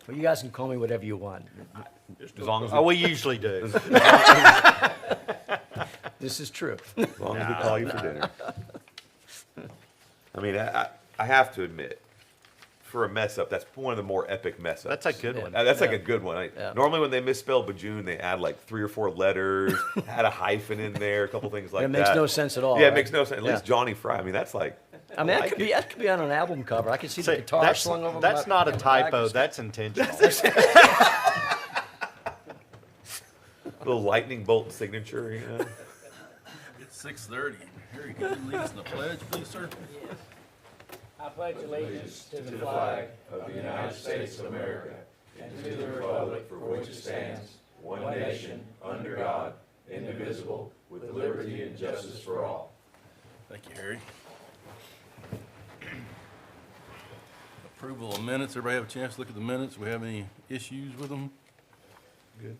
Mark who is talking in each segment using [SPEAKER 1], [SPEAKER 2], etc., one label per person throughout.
[SPEAKER 1] Well, you guys can call me whatever you want.
[SPEAKER 2] As long as
[SPEAKER 3] Oh, we usually do.
[SPEAKER 1] This is true.
[SPEAKER 2] we call you for dinner. I mean, I have to admit, for a mess up, that's one of the more epic mess ups.
[SPEAKER 3] That's a good one.
[SPEAKER 2] That's like a good one.
[SPEAKER 1] Yeah.
[SPEAKER 2] Normally, when they misspell Bajune, they add like 3 or 4 letters, add a hyphen in there, a couple things like
[SPEAKER 1] It
[SPEAKER 2] that.
[SPEAKER 1] makes no sense at all.
[SPEAKER 2] Yeah, it
[SPEAKER 1] right?
[SPEAKER 2] makes no sense. At least
[SPEAKER 1] Yeah.
[SPEAKER 2] Johnny Fry. I mean, that's like.
[SPEAKER 1] I mean,
[SPEAKER 2] like it.
[SPEAKER 1] that could be on an album cover. I could see the
[SPEAKER 3] See,
[SPEAKER 1] guitar slung over
[SPEAKER 3] that's
[SPEAKER 1] my-
[SPEAKER 3] not a
[SPEAKER 1] in the back
[SPEAKER 3] typo.
[SPEAKER 1] and stuff.
[SPEAKER 3] That's intentional.
[SPEAKER 2] Little lightning bolt signature. You know?
[SPEAKER 4] It's 6:30. Harry, can you lead us in the pledge, please, sir?
[SPEAKER 1] I pledge allegiance to the flag
[SPEAKER 5] of the United States of America and to the republic for which it stands, one nation, under God, indivisible, with liberty and justice for all.
[SPEAKER 4] Thank you, Harry. Approval of minutes. Everybody have a chance to look at the minutes? We have any issues with them?
[SPEAKER 2] Good.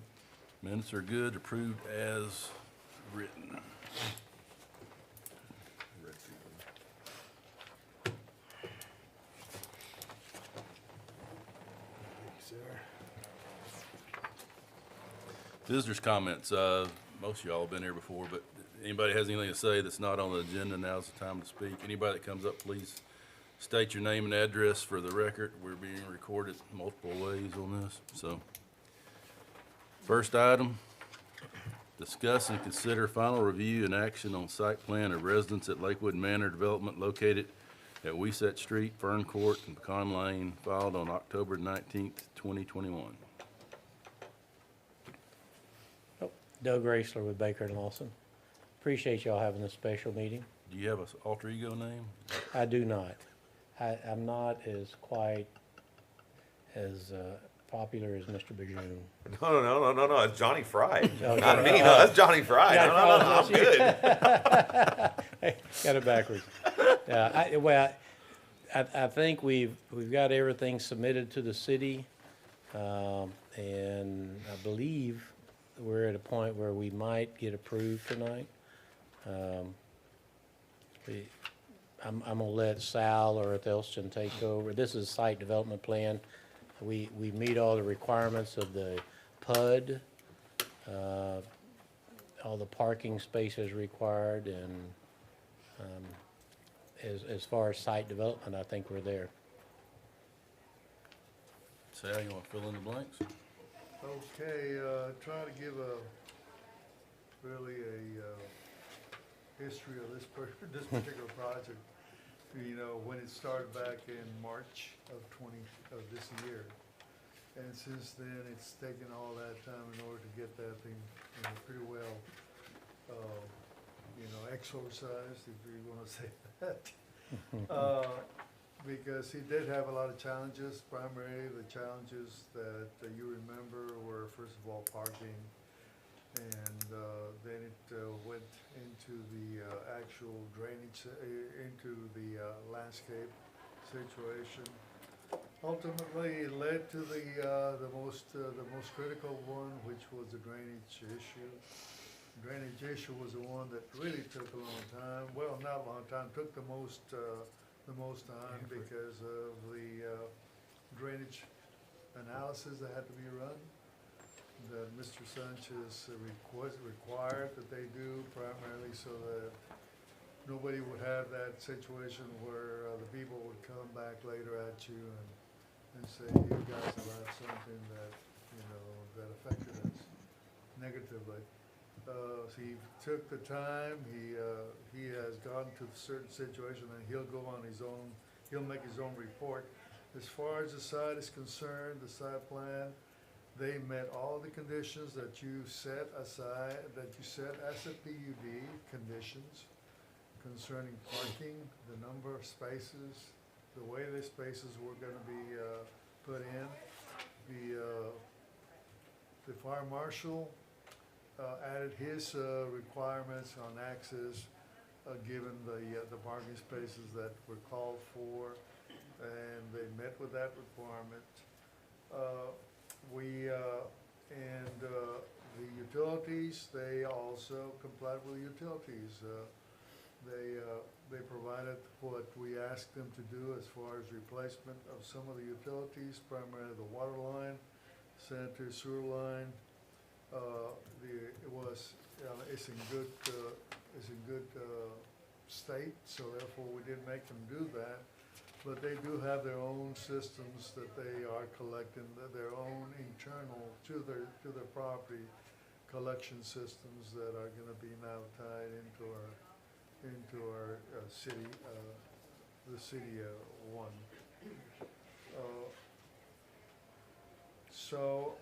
[SPEAKER 4] Minutes are good, approved as written. Visitors' comments. Most of y'all have been here before, but anybody has anything to say that's not on the agenda, now's the time to speak. Anybody that comes up, please state your name and address for the record. We're being recorded multiple ways on this, so. First item, discuss and consider final review and action on site plan of residence at Lakewood Manor Development located at Wesset Street, Fern Court, and Pecan Lane, filed on October 19th, 2021.
[SPEAKER 6] Doug Raisler with Baker and Lawson. Appreciate y'all having this special meeting.
[SPEAKER 4] Do you have an alter ego name?
[SPEAKER 6] I do not. I'm not as quite as popular as Mr. Bajune.
[SPEAKER 2] No. It's Johnny Fry.
[SPEAKER 6] Oh,
[SPEAKER 2] Not me. No, that's Johnny Fry.
[SPEAKER 6] Johnny
[SPEAKER 2] No.
[SPEAKER 6] Fry,
[SPEAKER 2] I'm good.
[SPEAKER 6] Got it backwards. I think we've got everything submitted to the city, and I believe we're at a point where we might get approved tonight. I'm gonna let Sal or Ethelston take over. This is a site development plan. We meet all the requirements of the PUD, all the parking spaces required, and as far as site development, I think we're there.
[SPEAKER 4] Sal, you want to fill in the blanks?
[SPEAKER 7] Okay, try to give really a history of this particular project. You know, when it started back in March of this year, and since then it's taken all that time in order to get that thing, you know, pretty well, exorcised, if you want to say that. Because he did have a lot of challenges. Primarily, the challenges that you remember were, first of all, parking, and then it went into the actual drainage, into the landscape situation. Ultimately, it led to the most critical one, which was the drainage issue. Drainage issue was the one that really took a long time. Well, not a long time. Took the most time because of the drainage analysis that had to be run, that Mr. Sanchez required that they do, primarily so that nobody would have that situation where the people would come back later at you and say, you guys allowed something that, that affected us negatively. So he took the time, he has gotten to a certain situation, and he'll go on his own, he'll make his own report. As far as the site is concerned, the site plan, they met all the conditions that you set aside, that you set as a PUD conditions concerning parking, the number of spaces, the way the spaces were gonna be put in. The fire marshal added his requirements on access, given the parking spaces that were called for, and they met with that requirement. The utilities, they also complied with utilities. they provided what we asked them to do as far as replacement of some of the utilities, primarily the water line, sanitary sewer line. It's in good state, so therefore we didn't make them do that. But they do have their own systems that they are collecting, their own internal to their property collection systems that are gonna be now tied into our city, the city one. So,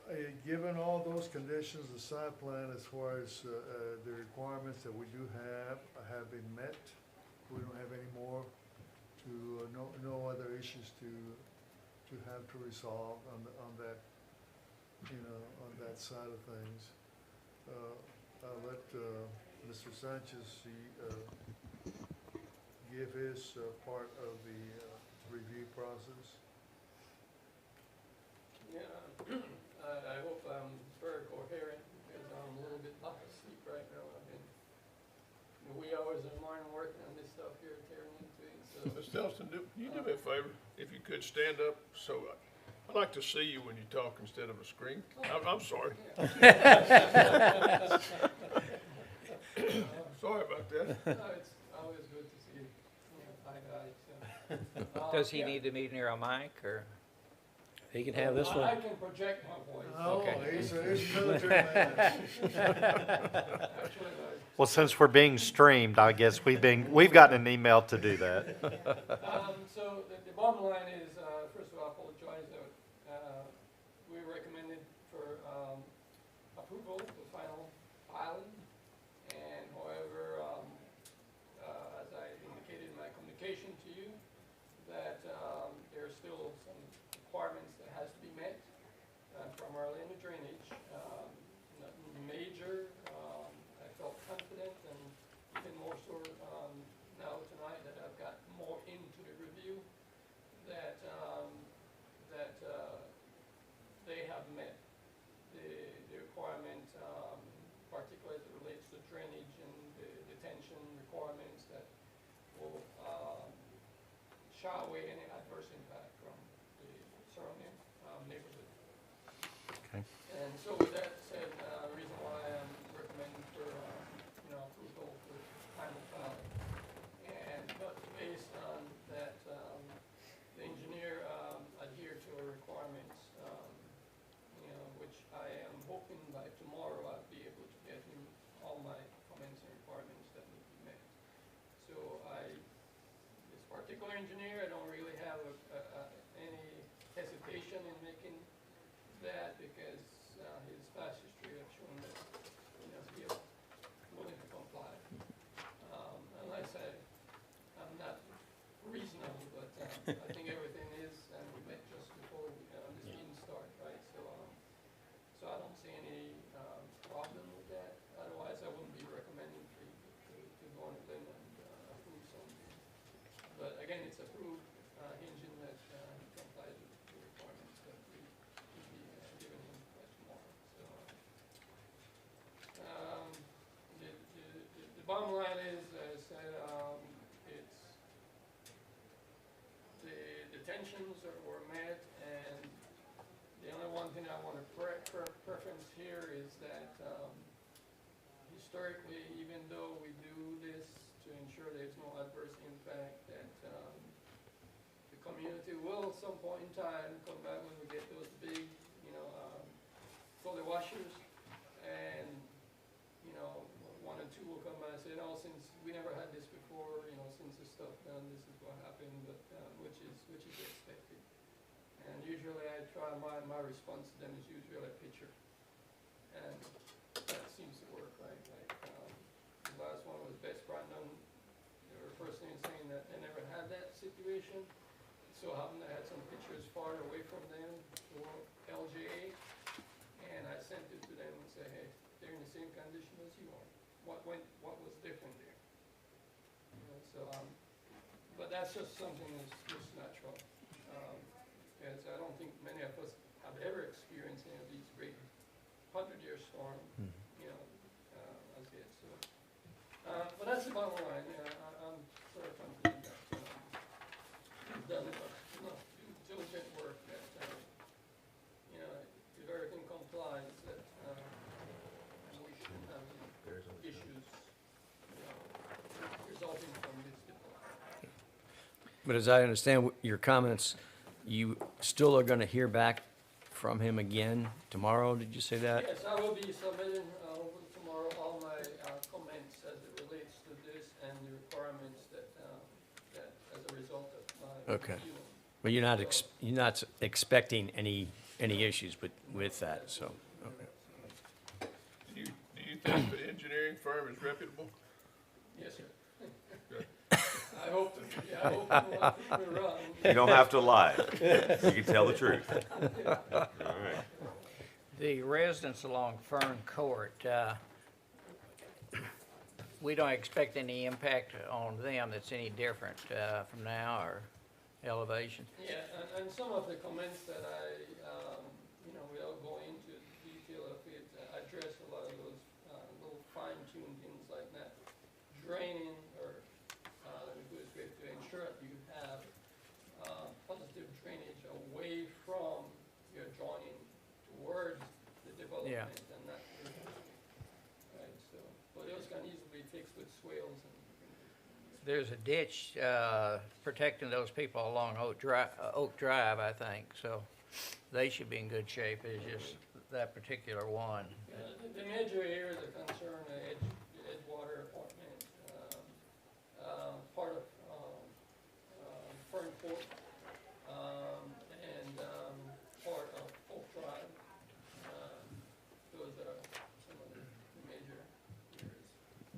[SPEAKER 7] given all those conditions, the site plan as far as the requirements that we do have been met. We don't have any more no other issues to have to resolve on that, on that side of things. I'll let Mr. Sanchez give his part of the review process.
[SPEAKER 3] Yeah, I hope I'm very coherent because I'm a little bit half asleep right now. I've been wee hours in the morning working on this stuff here, tearing into it. So
[SPEAKER 8] Mr. Elston, you do me a favor, if you could stand up, so I like to see you when you talk instead of a screen. I'm sorry. Sorry about that.
[SPEAKER 3] no, it's always good to see hi guys. So.
[SPEAKER 1] Does he need to be near a mic, or?
[SPEAKER 6] He can have this
[SPEAKER 3] I
[SPEAKER 6] one.
[SPEAKER 3] can project my voice.
[SPEAKER 7] Oh,
[SPEAKER 1] Okay.
[SPEAKER 7] he's a military man.
[SPEAKER 3] Actually,
[SPEAKER 9] Well, since we're being streamed, I guess we've gotten an email to do that.
[SPEAKER 3] so the bottom line is, first of all, I apologize that we recommended for approval, the final filing. And however, as I indicated in my communication to you, that there are still some requirements that has to be met, primarily in the drainage. Nothing major. I felt confident and even more so now tonight that I've got more into the review that they have met the requirement, particularly as it relates to drainage and the detention requirements that will shy away any adverse impact from the surrounding neighborhood.
[SPEAKER 9] Okay.
[SPEAKER 3] And so with that said, reason why I'm recommending for, approval for final filing. And, but based on that, the engineer, adhered to our requirements, which I am hoping by tomorrow I'll be able to get him all my comments and requirements that need to be met. So this particular engineer, I don't really have any hesitation in making that because his past history has shown that he is willing to comply. Unless I'm not reasonable, but I think everything is, and we met just before this meeting started, right? So I don't see any problem with that. Otherwise, I wouldn't be recommending for you to go on a limb and approve something. But again, it's approved, hinging that he complies with the requirements that we will be giving him by tomorrow. So the bottom line is, as I said, it's the detentions were met, and the only one thing I want to preference here is that historically, even though we do this to ensure there's no adverse impact, that the community will at some point in time come back when we get those big, fully washers, and one or two will come by and say, no, since we never had this before, since this stuff done, this is what happened, but which is expected. And usually I try, my response to them is usually a picture. And that seems to work, right? Like, the last one was Best Brandon. They were first thing saying that they never had that situation. So happened I had some pictures far away from them for LJA. And I sent it to them and said, hey, they're in the same condition as you are. What was different there? But that's just something that's just natural. As I don't think many of us have ever experienced any of these great 100-year storm, as yet. So, but that's the bottom line. I'm sort of
[SPEAKER 1] But as I understand your comments, you still are gonna hear back from him again tomorrow, did you say that?
[SPEAKER 3] Yes, I will be submitting tomorrow all my comments as it relates to this and the requirements that as a result of my
[SPEAKER 1] Okay.
[SPEAKER 3] review.
[SPEAKER 1] But you're not expecting any issues with that, so, okay.
[SPEAKER 8] Do you think the engineering firm is reputable?
[SPEAKER 3] Yes, sir. I hope it won't keep me wrong.
[SPEAKER 2] You don't have to lie. You can tell the truth. All right.
[SPEAKER 1] The residents along Fern Court, we don't expect any impact on them that's any different from now, or elevation?
[SPEAKER 3] Yeah, and some of the comments that without going into detail of it, address a lot of those little fine-tuned things like that. Draining, or the good way to ensure that you have positive drainage away from your joining towards the development and not right, so, but those can easily be fixed with swales and.
[SPEAKER 1] There's a ditch protecting those people along Oak Drive, I think, so they should be in good shape. It's just that particular one.
[SPEAKER 3] The major areas of concern are Edgewater apartment, part of Fern Court, and part of Oak Drive. Those are some of the major areas.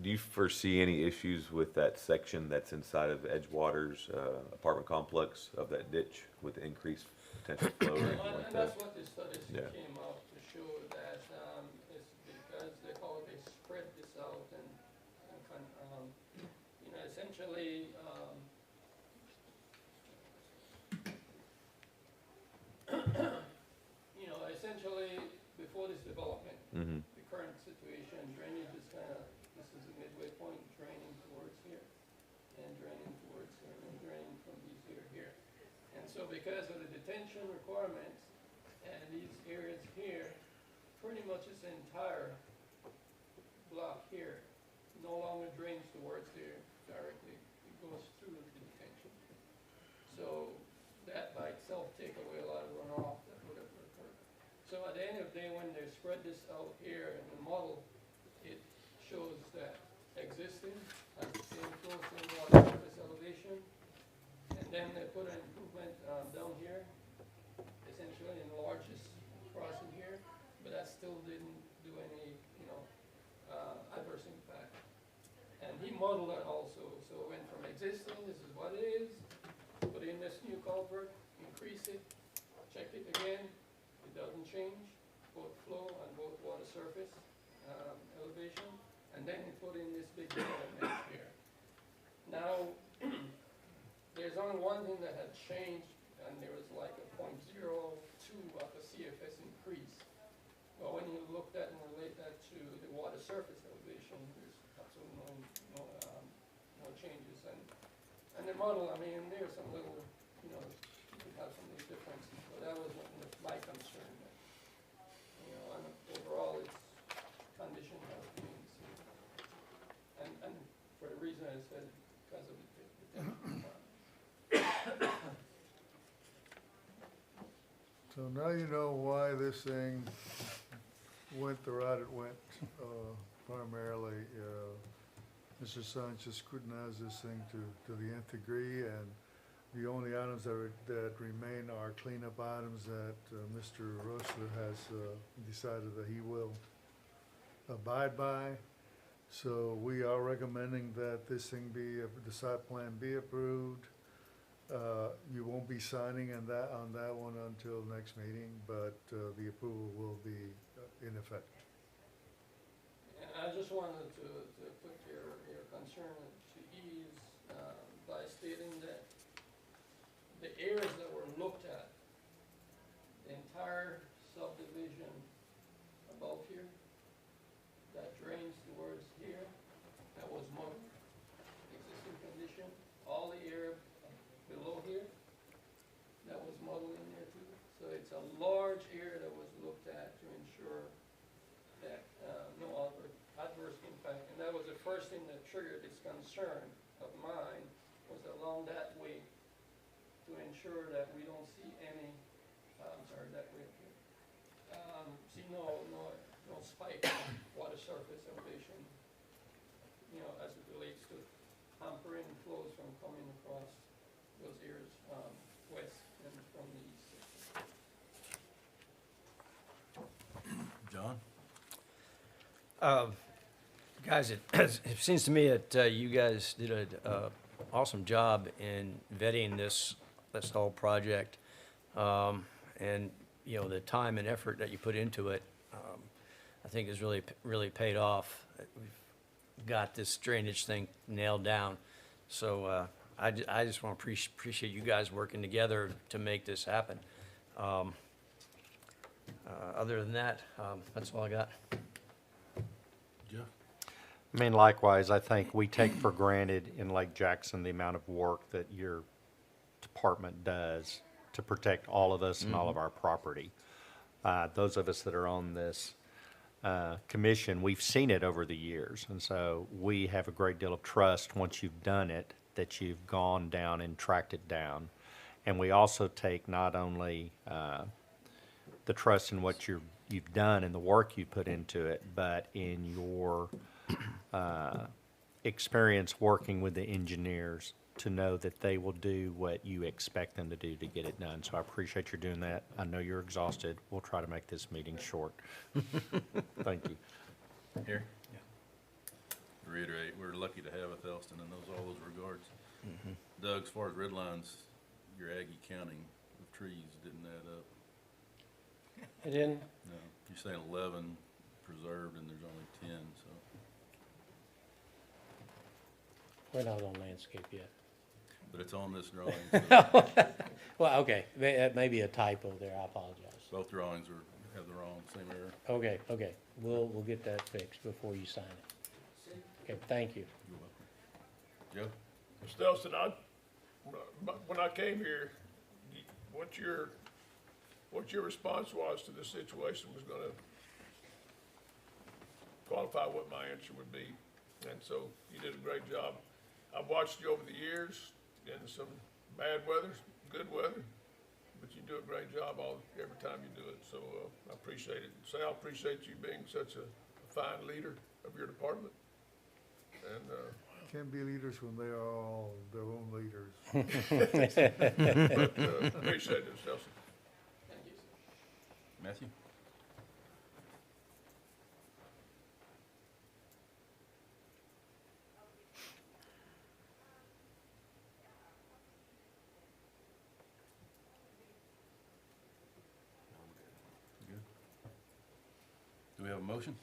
[SPEAKER 2] Do you foresee any issues with that section that's inside of Edgewater's apartment complex of that ditch with increased potential flow or anything
[SPEAKER 3] And
[SPEAKER 2] like
[SPEAKER 3] that's
[SPEAKER 2] that?
[SPEAKER 3] what the studies
[SPEAKER 2] Yeah.
[SPEAKER 3] came out to show, that it's because they spread this out and essentially, essentially before this development,
[SPEAKER 2] Mm-hmm.
[SPEAKER 3] the current situation, drainage is this is the midway point, draining towards here, and draining towards here, and draining from here. And so because of the detention requirements and these areas here, pretty much this entire block here no longer drains towards here directly. It goes through the detention. So that by itself take away a lot of runoff that would have occurred. So at the end of the day, when they spread this out here in the model, it shows that existing has the same flow, same water surface elevation, and then they put an improvement down here, essentially enlarge this crossing here, but that still didn't do any, adverse impact. And he modeled that also, so it went from existing, this is what it is, put in this new culvert, increase it, check it again, it doesn't change, both flow and both water surface elevation, and then he put in this big element here. Now, there's only one thing that had changed, and there was like a 0.02 of a CFS increase. But when you looked at and relate that to the water surface elevation, there's absolutely no changes. And the model, there's some little, you could have some little differences, but that was my concern. And overall, its condition has been seen. And for the reason I said, because of the
[SPEAKER 7] So now you know why this thing went the route it went, primarily. Mr. Sanchez scrutinized this thing to the nth degree, and the only items that remain are cleanup items that Mr. Rosler has decided that he will abide by. So we are recommending that this thing the site plan be approved. You won't be signing on that one until next meeting, but the approval will be in effect.
[SPEAKER 3] And I just wanted to put your concern to ease by stating that the areas that were looked at, the entire subdivision above here, that drains towards here, that was modeled, existing condition, all the area below here, that was modeled in there too. So it's a large area that was looked at to ensure that no adverse impact. And that was the first thing that triggered this concern of mine, was along that way, sure that we don't see any, I'm sorry, that we, see no spike in water surface elevation, as it relates to hampering flows from coming across those areas, west and from the east.
[SPEAKER 4] John?
[SPEAKER 10] Guys, it seems to me that you guys did an awesome job in vetting this whole project. And, the time and effort that you put into it, I think has really paid off. We've got this drainage thing nailed down. So I just want to appreciate you guys working together to make this happen. Other than that, that's all I got.
[SPEAKER 4] Jeff?
[SPEAKER 9] I mean, likewise, I think we take for granted in Lake Jackson the amount of work that your department does to protect all of us and all of our property. Those of us that are on this commission, we've seen it over the years. And so we have a great deal of trust once you've done it, that you've gone down and tracked it down. And we also take not only the trust in what you've done and the work you put into it, but in your experience working with the engineers to know that they will do what you expect them to do to get it done. So I appreciate you doing that. I know you're exhausted. We'll try to make this meeting short. Thank you.
[SPEAKER 4] Here? Reiterate, we're lucky to have a Thelston in all those regards. Doug, as far as red lines, your Aggie counting of trees didn't add up.
[SPEAKER 6] It didn't?
[SPEAKER 4] No, you're saying 11 preserved and there's only 10, so.
[SPEAKER 6] We're not on landscape yet.
[SPEAKER 4] But it's on this drawing, so
[SPEAKER 6] Well, okay, that may be a typo there, I apologize.
[SPEAKER 4] both drawings have the wrong, same error.
[SPEAKER 6] Okay, we'll get that fixed before you sign it. Okay, thank you.
[SPEAKER 4] You're welcome. Joe?
[SPEAKER 8] Mr. Elston, when I came here, what your response was to the situation was gonna qualify what my answer would be. And so you did a great job. I've watched you over the years in some bad weather, good weather, but you do a great job every time you do it. So I appreciate it. Sal, I appreciate you being such a fine leader of your department. And
[SPEAKER 7] Can't be leaders when they are all their own leaders.
[SPEAKER 8] but appreciate it, Nelson.
[SPEAKER 3] Thank you, sir.
[SPEAKER 4] Matthew? Good. Do we have a motion?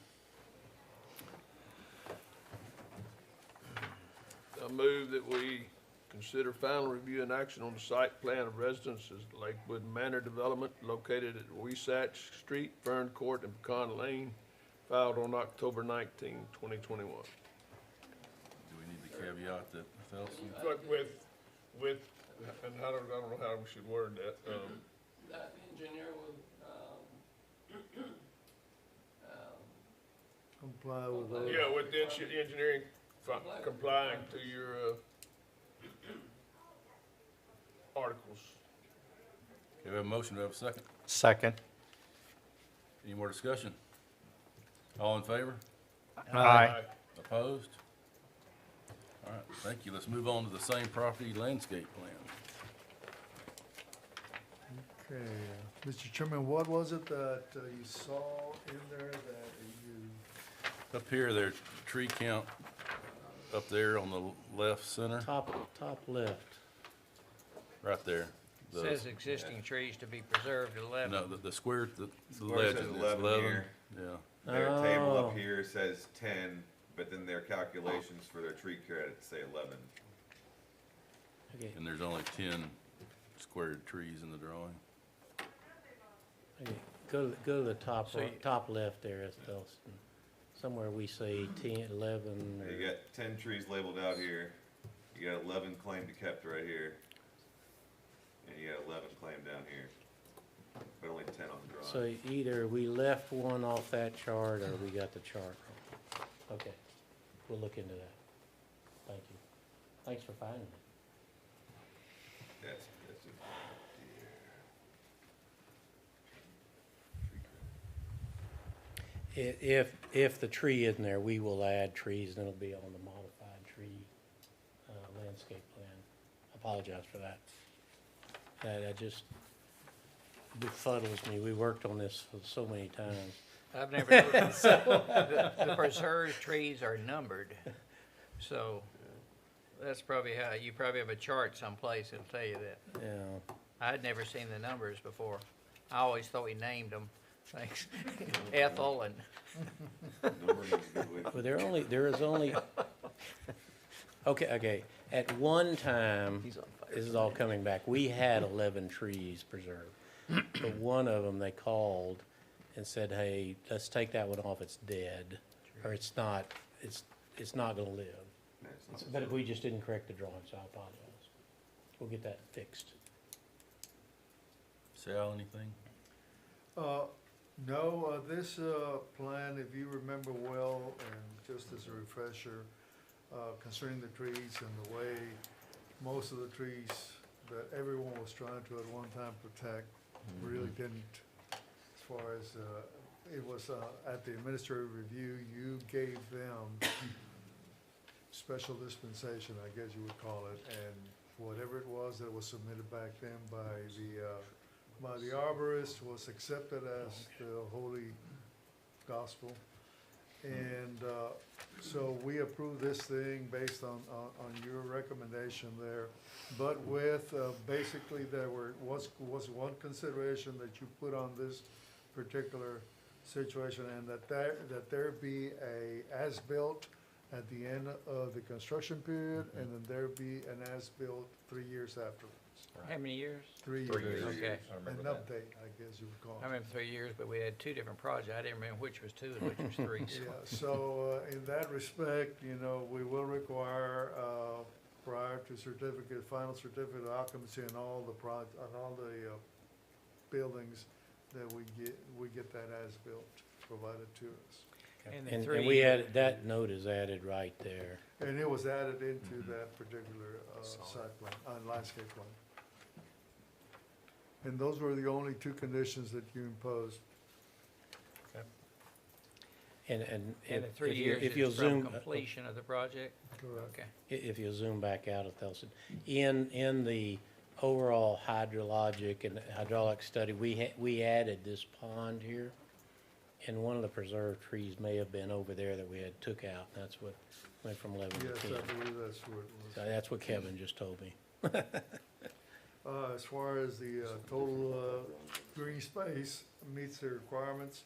[SPEAKER 8] I move that we consider final review and action on the site plan of residences Lakewood Manor Development located at Wesset Street, Fern Court, and Pecan Lane, filed on October 19, 2021.
[SPEAKER 4] Do we need the caveat that Thelston?
[SPEAKER 8] But with, and I don't know how we should word that.
[SPEAKER 3] That engineer will,
[SPEAKER 7] Comply with those.
[SPEAKER 8] Yeah, with the engineering complying to your articles.
[SPEAKER 4] Okay, we have a motion, do we have a second?
[SPEAKER 9] Second.
[SPEAKER 4] Any more discussion? All in favor?
[SPEAKER 9] Aye.
[SPEAKER 4] Opposed? All right, thank you. Let's move on to the same property landscape plan.
[SPEAKER 7] Okay, Mr. Chairman, what was it that you saw in there that you,
[SPEAKER 4] Up here, there's tree count up there on the left center,
[SPEAKER 6] Top left.
[SPEAKER 4] right there. The-
[SPEAKER 1] Says existing trees to be preserved at 11.
[SPEAKER 4] No, the square, the
[SPEAKER 2] Square says
[SPEAKER 4] legend is
[SPEAKER 2] 11
[SPEAKER 4] 11.
[SPEAKER 2] here.
[SPEAKER 4] Yeah,
[SPEAKER 2] Their table
[SPEAKER 6] Oh.
[SPEAKER 2] up here says 10, but then their calculations for their tree credit say 11.
[SPEAKER 6] Okay,
[SPEAKER 4] and there's only 10 squared trees in the drawing.
[SPEAKER 6] okay, go to the top,
[SPEAKER 1] So you-
[SPEAKER 6] top left there, Thelston. Somewhere we say 10, 11,
[SPEAKER 2] You
[SPEAKER 6] or,
[SPEAKER 2] got 10 trees labeled out here, you got 11 claimed to kept right here, and you got 11 claimed down here, but only 10 on the drawing.
[SPEAKER 6] so either we left one off that chart or we got the chart wrong. Okay, we'll look into that. Thank you. Thanks for finding it.
[SPEAKER 2] That's it.
[SPEAKER 6] If the tree isn't there, we will add trees, and it'll be on the modified tree landscape plan. I apologize for that. That just befuddles me. We worked on this for so many times.
[SPEAKER 1] I've never noticed, the preserved trees are numbered, so that's probably how, you probably have a chart someplace that'll tell you that.
[SPEAKER 6] Yeah.
[SPEAKER 1] I'd never seen the numbers before. I always thought we named them, thanks, Ethel and,
[SPEAKER 2] Number needs to go with
[SPEAKER 6] Well, there is only, okay, at one time, this is all coming back, we had 11 trees preserved. But one of them, they called and said, hey, let's take that one off, it's dead, or it's not gonna live.
[SPEAKER 2] That's not-
[SPEAKER 6] But we just didn't correct the drawing, so I apologize. We'll get that fixed.
[SPEAKER 4] Sal, anything?
[SPEAKER 7] No, this plan, if you remember well, and just as a refresher, concerning the trees and the way most of the trees that everyone was trying to at one time protect really didn't. As far as, it was at the administrative review, you gave them special dispensation, I guess you would call it, and whatever it was that was submitted back then by the arborist was accepted as the holy gospel. And so we approved this thing based on your recommendation there. But with, basically, was one consideration that you put on this particular situation, and that there be a as-built at the end of the construction period, and then there be an as-built 3 years afterwards.
[SPEAKER 1] how many years?
[SPEAKER 7] 3
[SPEAKER 5] 3
[SPEAKER 7] years.
[SPEAKER 5] years.
[SPEAKER 1] Okay.
[SPEAKER 5] I
[SPEAKER 7] An
[SPEAKER 5] remember that.
[SPEAKER 7] update, I guess you would call
[SPEAKER 1] I
[SPEAKER 7] it.
[SPEAKER 1] remember 3 years, but we had two different projects. I didn't remember which was two and which was three. so.
[SPEAKER 7] Yeah, so in that respect, we will require, prior to final certificate of occupancy on all the buildings, that we get that as-built provided to us.
[SPEAKER 1] And the
[SPEAKER 6] And
[SPEAKER 1] 3
[SPEAKER 6] we
[SPEAKER 1] years-
[SPEAKER 6] added, that note is added right there.
[SPEAKER 7] And it was added into that particular site plan, landscape plan. And those were the only two conditions that you imposed.
[SPEAKER 6] And
[SPEAKER 1] And the
[SPEAKER 6] if
[SPEAKER 1] 3
[SPEAKER 6] you-
[SPEAKER 1] years
[SPEAKER 6] if you'll
[SPEAKER 1] is from
[SPEAKER 6] zoom,
[SPEAKER 1] completion of the project?
[SPEAKER 7] Correct.
[SPEAKER 1] Okay.
[SPEAKER 6] if you'll zoom back out of Thelson, in the overall hydrologic and hydraulic study, we added this pond here. And one of the preserved trees may have been over there that we had took out. That's what went from 11 to
[SPEAKER 7] Yes,
[SPEAKER 6] 10.
[SPEAKER 7] I believe that's what it was.
[SPEAKER 6] So that's what Kevin just told me.
[SPEAKER 7] As far as the total green space meets the requirements,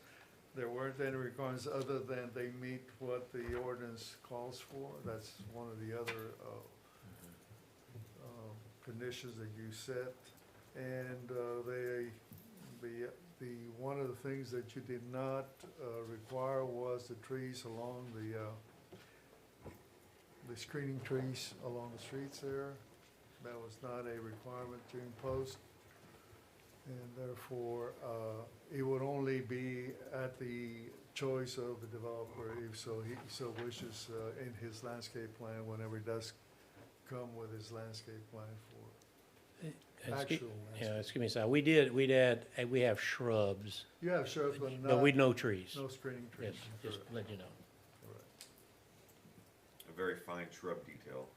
[SPEAKER 7] there weren't any requirements other than they meet what the ordinance calls for. That's one of the other conditions that you set. And one of the things that you did not require was the trees along the screening trees along the streets there. That was not a requirement to impose. And therefore, it would only be at the choice of the developer if he so wishes in his landscape plan, whenever he does come with his landscape plan for actual
[SPEAKER 6] Yeah,
[SPEAKER 7] landscape.
[SPEAKER 6] excuse me, Si, we have shrubs,
[SPEAKER 7] You have shrubs, but
[SPEAKER 6] but we
[SPEAKER 7] not,
[SPEAKER 6] no trees.
[SPEAKER 7] no screening
[SPEAKER 6] Yes,
[SPEAKER 7] trees.
[SPEAKER 6] just
[SPEAKER 7] Correct.
[SPEAKER 6] let you know.
[SPEAKER 2] A very fine shrub detail.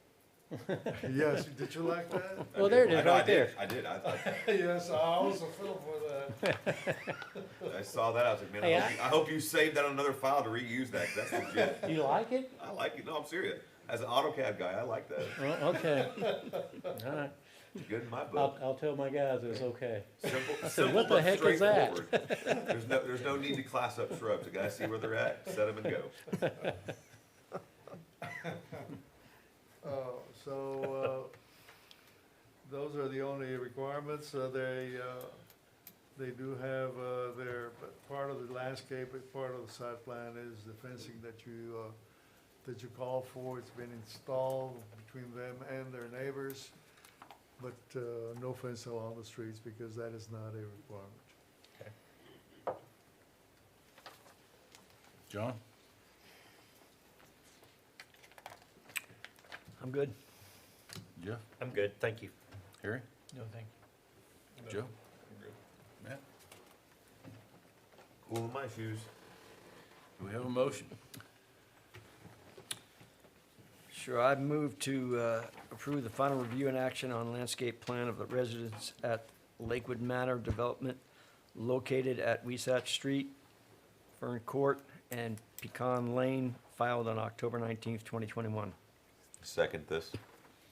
[SPEAKER 7] Yes, did you like that?
[SPEAKER 6] Well, there it is,
[SPEAKER 2] I know,
[SPEAKER 6] right there.
[SPEAKER 2] I did, I thought,
[SPEAKER 7] Yes, I was a fiddle for that.
[SPEAKER 2] I saw that, I was like, man,
[SPEAKER 6] Hey,
[SPEAKER 2] I hope you saved that on another file to reuse that, 'cause that's legit.
[SPEAKER 6] You like it?
[SPEAKER 2] I like it, no, I'm serious. As an AutoCAD guy, I like that.
[SPEAKER 6] Oh, okay. All right.
[SPEAKER 2] It's good in my book.
[SPEAKER 6] I'll tell my guys it's okay.
[SPEAKER 2] Simple,
[SPEAKER 6] said,
[SPEAKER 2] simple
[SPEAKER 6] "What the
[SPEAKER 2] but
[SPEAKER 6] heck is that?"
[SPEAKER 2] straightforward. There's no need to class up shrubs. The guys see where they're at, set them and go.
[SPEAKER 7] Those are the only requirements. They do have but part of the landscape, part of the site plan is the fencing that you call for. It's been installed between them and their neighbors, but no fence along the streets because that is not a requirement.
[SPEAKER 4] John?
[SPEAKER 10] I'm good.
[SPEAKER 4] Jeff?
[SPEAKER 10] I'm good, thank you.
[SPEAKER 4] Harry?
[SPEAKER 1] No, thank you.
[SPEAKER 4] Joe? Matt?
[SPEAKER 2] Cool in my shoes.
[SPEAKER 4] Do we have a motion?
[SPEAKER 10] Sure, I move to approve the final review and action on landscape plan of the residence at Lakewood Manor Development located at Wesset Street, Fern Court, and Pecan Lane, filed on October 19th, 2021.
[SPEAKER 2] Second this.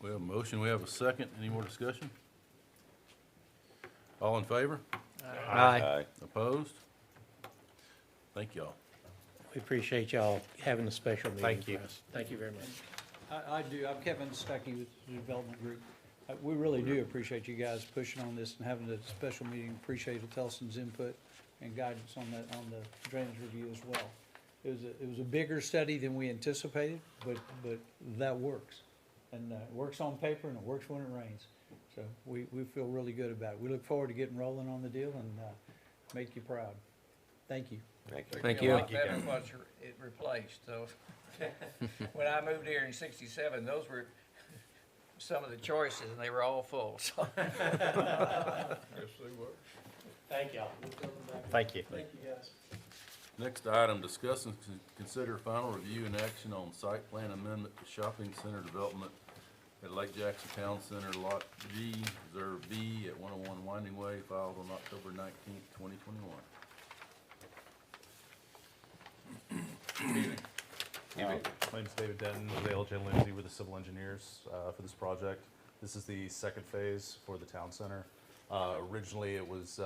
[SPEAKER 4] We have a motion, we have a second. Any more discussion? All in favor?
[SPEAKER 10] Aye.
[SPEAKER 4] Opposed? Thank y'all.
[SPEAKER 6] We appreciate y'all having a special meeting
[SPEAKER 9] Thank you.
[SPEAKER 6] for us. Thank you very much.
[SPEAKER 11] I do. I'm Kevin Stuckey with the Development Group. We really do appreciate you guys pushing on this and having a special meeting. Appreciate Telson's input and guidance on the drainage review as well. It was a bigger study than we anticipated, but that works. And it works on paper and it works when it rains. So we feel really good about it. We look forward to getting rolling on the deal and make you proud. Thank you.
[SPEAKER 10] Thank
[SPEAKER 1] Be a
[SPEAKER 10] you.
[SPEAKER 1] lot better than what it replaced, so. When I moved here in '67, those were some of the choices, and they were all full, so.
[SPEAKER 8] Yes, they were.
[SPEAKER 6] Thank y'all.
[SPEAKER 9] Thank you.
[SPEAKER 11] Thank you, guys.
[SPEAKER 4] Next item, discuss and consider final review and action on site plan amendment to shopping center development at Lake Jackson Town Center, Lot G, Reserve B at 101 Winding Way, filed on October 19th, 2021.
[SPEAKER 12] My name's David Denton with ALJ Lindsay with the civil engineers for this project. This is the second phase for the town center. Originally, it was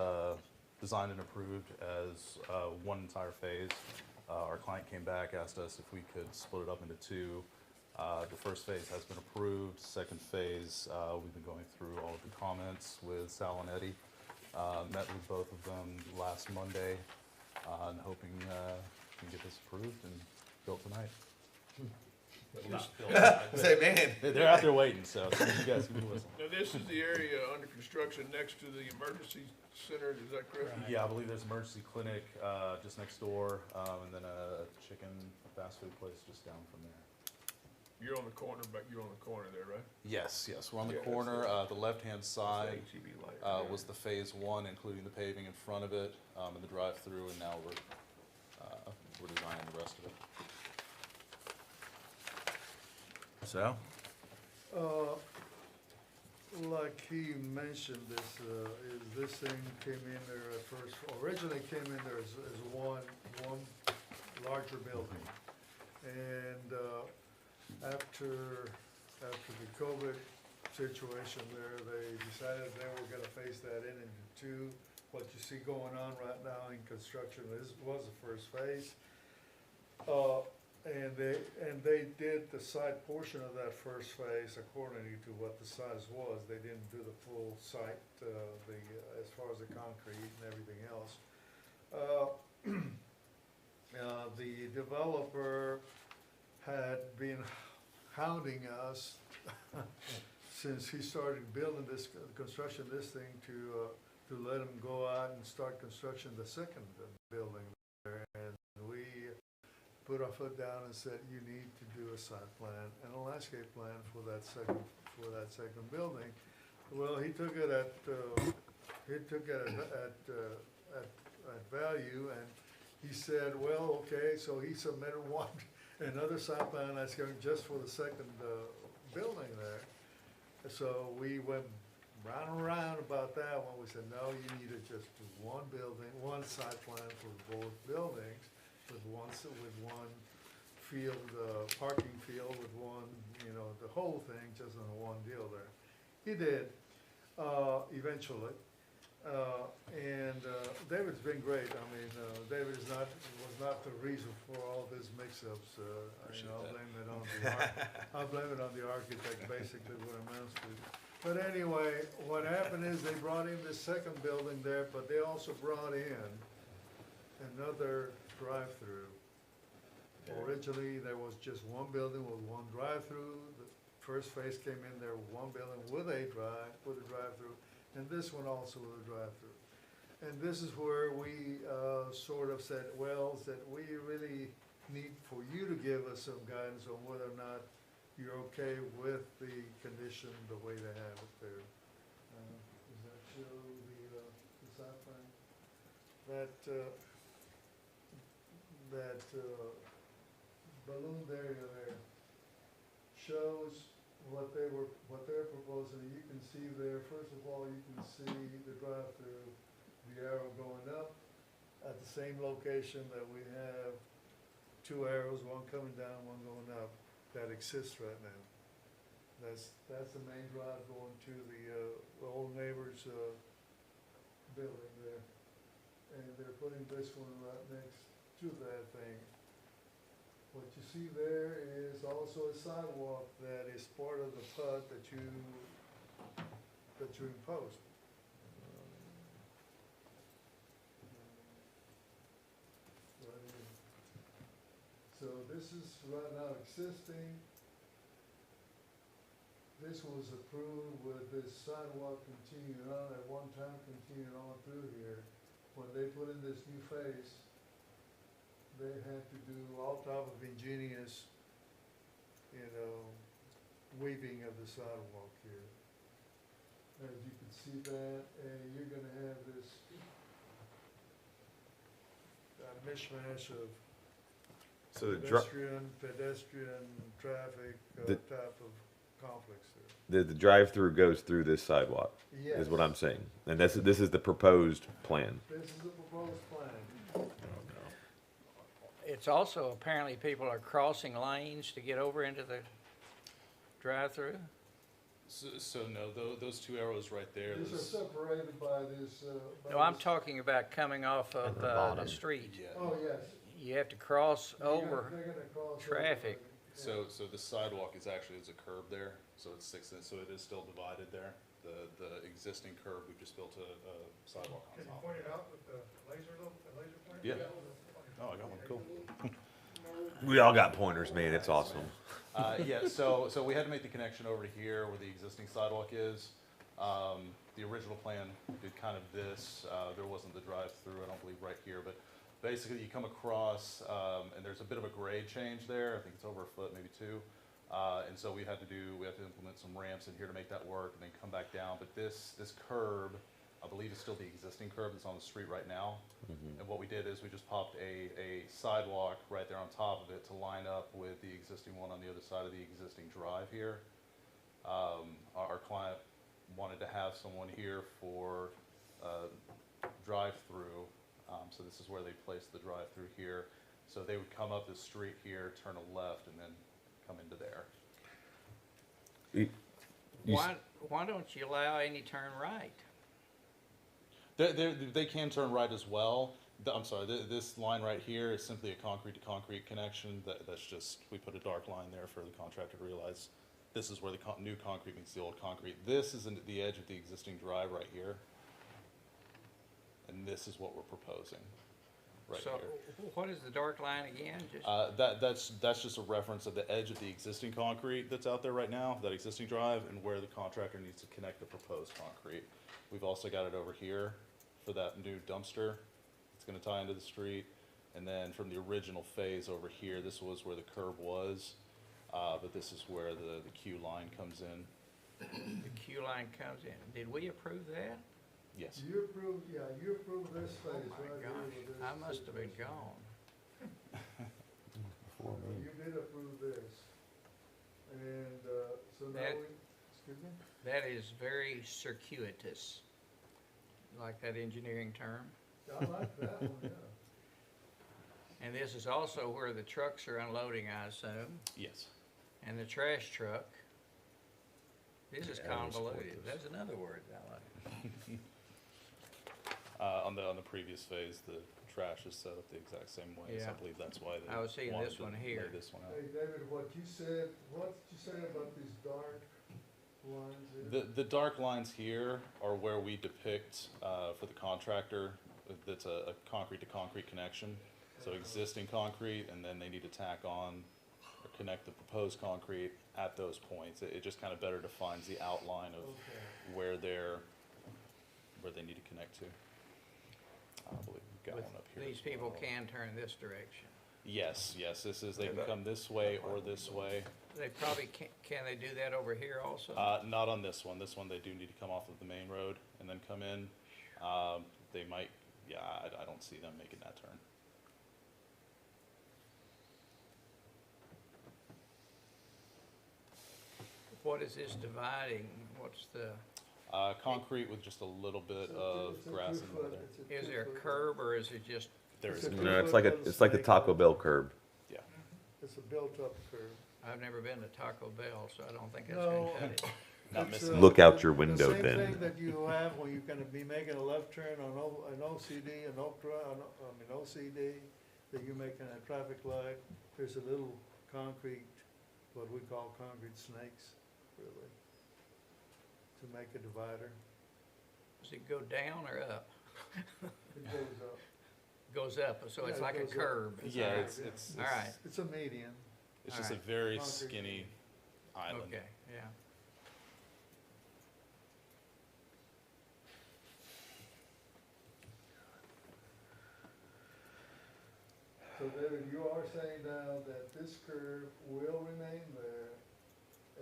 [SPEAKER 12] designed and approved as one entire phase. Our client came back, asked us if we could split it up into two. The first phase has been approved. Second phase, we've been going through all of the comments with Sal and Eddie. Met with both of them last Monday and hoping we can get this approved and built tonight.
[SPEAKER 2] Say, man.
[SPEAKER 12] They're out there waiting, so you guys can listen.
[SPEAKER 8] Now, this is the area under construction next to the emergency center, is that correct?
[SPEAKER 12] Yeah, I believe there's an emergency clinic just next door, and then a chicken fast food place just down from there.
[SPEAKER 8] You're on the corner, you're on the corner there, right?
[SPEAKER 12] Yes, we're on the
[SPEAKER 8] Yeah, that's
[SPEAKER 12] corner. The left-hand side
[SPEAKER 2] HEB light.
[SPEAKER 12] was the phase one, including the paving in front of it and the drive-through, and now we're designing the rest of it.
[SPEAKER 4] Sal?
[SPEAKER 7] Like he mentioned, this thing came in there at first, originally came in there as one larger building. And after the COVID situation there, they decided they were gonna phase that in into two. What you see going on right now in construction was the first phase. And they did the side portion of that first phase according to what the size was. They didn't do the full site, as far as the concrete and everything else. The developer had been hounding us since he started building construction this thing to let him go out and start construction the second building there. And we put our foot down and said, you need to do a site plan and a landscape plan for that second building. Well, he took it at value, and he said, well, okay, so he submitted another site plan that's going just for the second building there. So we went round and round about that one. We said, no, you need to just do one building, one site plan for both buildings, with one field, parking field, with one, the whole thing, just on one deal there. He did, eventually. And David's been great. I mean, David was not the reason for all these mix-ups. I'll blame it on the architect, basically what it amounts to. But anyway, what happened is they brought in this second building there, but they also brought in another drive-through. Originally, there was just one building with one drive-through. The first phase came in there with one building with a drive-through, and this one also with a drive-through. And this is where we sort of said, well, that we really need for you to give us some guidance on whether or not you're okay with the condition the way they have it there. Does that show the site plan? That that ballooned area there shows what they're proposing. You can see there, first of all, you can see the drive-through, the arrow going up at the same location that we have two arrows, one coming down, one going up, that exists right now. That's the main drive going to the old neighbor's building there. And they're putting this one right next to that thing. What you see there is also a sidewalk that is part of the PUD that you imposed. Right here. So this is right now existing. This was approved with this sidewalk continuing on, at one time continuing on through here. When they put in this new phase, they had to do all type of ingenious, weaving of the sidewalk here. As you can see that, and you're gonna have this mishmash of
[SPEAKER 2] So
[SPEAKER 7] pedestrian traffic
[SPEAKER 2] The-
[SPEAKER 7] type of complex there.
[SPEAKER 2] the drive-through goes through this sidewalk,
[SPEAKER 7] Yes.
[SPEAKER 2] is what I'm saying. And this is the proposed plan.
[SPEAKER 7] This is the proposed plan.
[SPEAKER 1] It's also apparently people are crossing lanes to get over into the drive-through.
[SPEAKER 12] So no, those two arrows right there,
[SPEAKER 7] These are
[SPEAKER 12] those,
[SPEAKER 7] separated by this, by
[SPEAKER 1] No, I'm
[SPEAKER 7] this-
[SPEAKER 1] talking about coming off of
[SPEAKER 9] the
[SPEAKER 1] the
[SPEAKER 9] bottom.
[SPEAKER 1] street.
[SPEAKER 12] yeah.
[SPEAKER 7] Oh, yes.
[SPEAKER 1] You have to cross over.
[SPEAKER 7] They're gonna cross over.
[SPEAKER 1] traffic.
[SPEAKER 12] So the sidewalk is actually, there's a curb there, so it's 6 inches, so it is still divided there. The existing curb, we've just built a sidewalk on top.
[SPEAKER 7] point it out with the laser pointer?
[SPEAKER 12] Yeah. Oh, I got one, cool.
[SPEAKER 2] We all got pointers, man. It's awesome.
[SPEAKER 12] Yeah, so we had to make the connection over to here where the existing sidewalk is. The original plan did kind of this, there wasn't the drive-through, I don't believe, right here, but basically you come across, and there's a bit of a grade change there, I think it's over a foot, maybe two. And so we had to implement some ramps in here to make that work and then come back down, but this curb, I believe is still the existing curb that's on the street right now. And what we did is we just popped a sidewalk right there on top of it to line up with the existing one on the other side of the existing drive here. Our client wanted to have someone here for drive-through, so this is where they placed the drive-through here. So they would come up the street here, turn a left, and then come into there.
[SPEAKER 1] Why don't you allow any turn right?
[SPEAKER 12] They can turn right as well. I'm sorry, this line right here is simply a concrete-to-concrete connection. That's just, we put a dark line there for the contractor to realize this is where the new concrete meets the old concrete. This is the edge of the existing drive right here. And this is what we're proposing right
[SPEAKER 1] So
[SPEAKER 12] here.
[SPEAKER 1] what is the dark line again? Just
[SPEAKER 12] That's just a reference of the edge of the existing concrete that's out there right now, that existing drive, and where the contractor needs to connect the proposed concrete. We've also got it over here for that new dumpster. It's gonna tie into the street. And then from the original phase over here, this was where the curb was, but this is where the Q line comes in.
[SPEAKER 1] the Q line comes in. Did we approve that?
[SPEAKER 12] Yes.
[SPEAKER 7] You approved this
[SPEAKER 1] Oh
[SPEAKER 7] phase
[SPEAKER 1] my
[SPEAKER 7] right here
[SPEAKER 1] gosh,
[SPEAKER 7] with this.
[SPEAKER 1] I must have been gone.
[SPEAKER 7] You did approve this. And, so now
[SPEAKER 1] That-
[SPEAKER 7] excuse me?
[SPEAKER 1] That is very circuitous, like that engineering term.
[SPEAKER 7] I like that one, yeah.
[SPEAKER 1] And this is also where the trucks are unloading, I assume,
[SPEAKER 12] Yes.
[SPEAKER 1] and the trash truck. This is
[SPEAKER 9] Yeah, arrows point
[SPEAKER 1] convoluted.
[SPEAKER 9] this.
[SPEAKER 1] That's another word I like.
[SPEAKER 12] On the previous phase, the trash is set up the exact same way, so
[SPEAKER 1] Yeah.
[SPEAKER 12] I believe that's why they
[SPEAKER 1] I was seeing
[SPEAKER 12] wanted
[SPEAKER 1] this
[SPEAKER 12] to
[SPEAKER 1] one
[SPEAKER 12] lay
[SPEAKER 1] here.
[SPEAKER 12] this one out.
[SPEAKER 7] Hey, David, what did you say about these dark lines here?
[SPEAKER 12] The dark lines here are where we depict, for the contractor, that's a concrete-to-concrete connection. So existing concrete, and then they need to tack on or connect the proposed concrete at those points. It just kind of better defines the outline of
[SPEAKER 7] Okay.
[SPEAKER 12] where they need to connect to. I believe we've got
[SPEAKER 1] With
[SPEAKER 12] one up here.
[SPEAKER 1] These
[SPEAKER 12] as
[SPEAKER 1] people
[SPEAKER 12] well.
[SPEAKER 1] can turn this direction.
[SPEAKER 12] Yes, this is, they can come this way or this way.
[SPEAKER 1] They probably can they do that over here also?
[SPEAKER 12] Not on this one. This one, they do need to come off of the main road and then come in. They might, I don't see them making that turn.
[SPEAKER 1] Okay.
[SPEAKER 12] But,
[SPEAKER 1] what is this dividing? What's the,
[SPEAKER 12] Concrete with just a little bit of grass in the middle there.
[SPEAKER 1] is there a curb or is it just,
[SPEAKER 12] There is,
[SPEAKER 7] It's a-
[SPEAKER 2] No, it's like the Taco Bell curb.
[SPEAKER 12] yeah.
[SPEAKER 7] It's a built-up curve.
[SPEAKER 1] I've never been to Taco Bell, so I don't think that's gonna
[SPEAKER 7] No.
[SPEAKER 1] cut it.
[SPEAKER 12] Not
[SPEAKER 7] It's,
[SPEAKER 12] missing.
[SPEAKER 2] Look out your window,
[SPEAKER 7] The same
[SPEAKER 2] Ben.
[SPEAKER 7] thing that you have when you're gonna be making a left turn on an OCD, an Oak Drive, OCD, that you're making a traffic light, there's a little concrete, what we call concrete snakes, really, to make a divider.
[SPEAKER 1] Does it go down or up?
[SPEAKER 7] It goes up.
[SPEAKER 1] Goes up, so it's
[SPEAKER 7] Yeah, it
[SPEAKER 1] like a
[SPEAKER 7] goes up.
[SPEAKER 1] curb.
[SPEAKER 7] It's
[SPEAKER 12] Yeah,
[SPEAKER 7] all right,
[SPEAKER 12] it's
[SPEAKER 1] All right,
[SPEAKER 7] It's a median.
[SPEAKER 12] It's just a
[SPEAKER 1] Alright.
[SPEAKER 12] very
[SPEAKER 7] Concrete.
[SPEAKER 12] skinny island.
[SPEAKER 1] okay, yeah.
[SPEAKER 7] So David, you are saying now that this curve will remain there,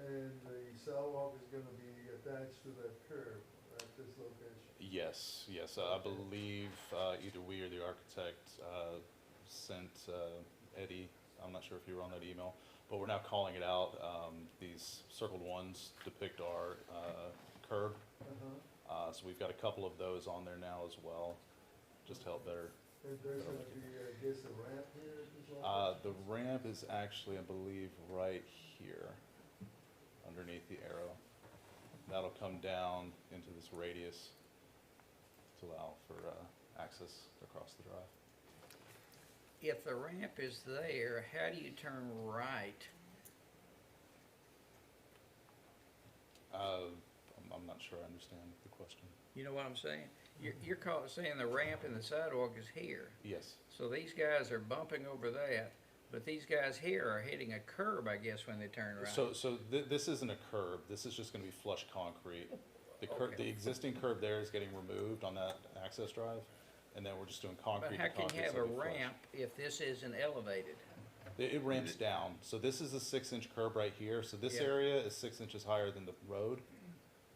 [SPEAKER 7] and the sidewalk is gonna be attached to that curve at this location?
[SPEAKER 12] Yes, yes, I believe either we or the architect sent Eddie, I'm not sure if you were on that email, but we're now calling it out. These circled ones depict our curb, so we've got a couple of those on there now as well, just to help better.
[SPEAKER 7] There's gonna be, I guess, a ramp here at this location?
[SPEAKER 12] The ramp is actually, I believe, right here, underneath the arrow. That'll come down into this radius to allow for access across the drive.
[SPEAKER 1] If the ramp is there, how do you turn right?
[SPEAKER 12] I'm not sure I understand the question.
[SPEAKER 1] You know what I'm saying? You're saying the ramp and the sidewalk is here.
[SPEAKER 12] Yes.
[SPEAKER 1] So these guys are bumping over that, but these guys here are hitting a curb, I guess, when they turn right.
[SPEAKER 12] So this isn't a curb, this is just gonna be flush concrete.
[SPEAKER 1] Okay.
[SPEAKER 12] The existing curb there is getting removed on that access drive, and then we're just doing
[SPEAKER 1] But
[SPEAKER 12] concrete
[SPEAKER 1] how
[SPEAKER 12] to
[SPEAKER 1] can you
[SPEAKER 12] concrete.
[SPEAKER 1] have
[SPEAKER 12] so
[SPEAKER 1] a
[SPEAKER 12] it'll be flush.
[SPEAKER 1] ramp if this isn't elevated?
[SPEAKER 12] It ramps down, so this is a 6-inch curb right here, so this
[SPEAKER 1] Yeah.
[SPEAKER 12] area is 6 inches higher than the road.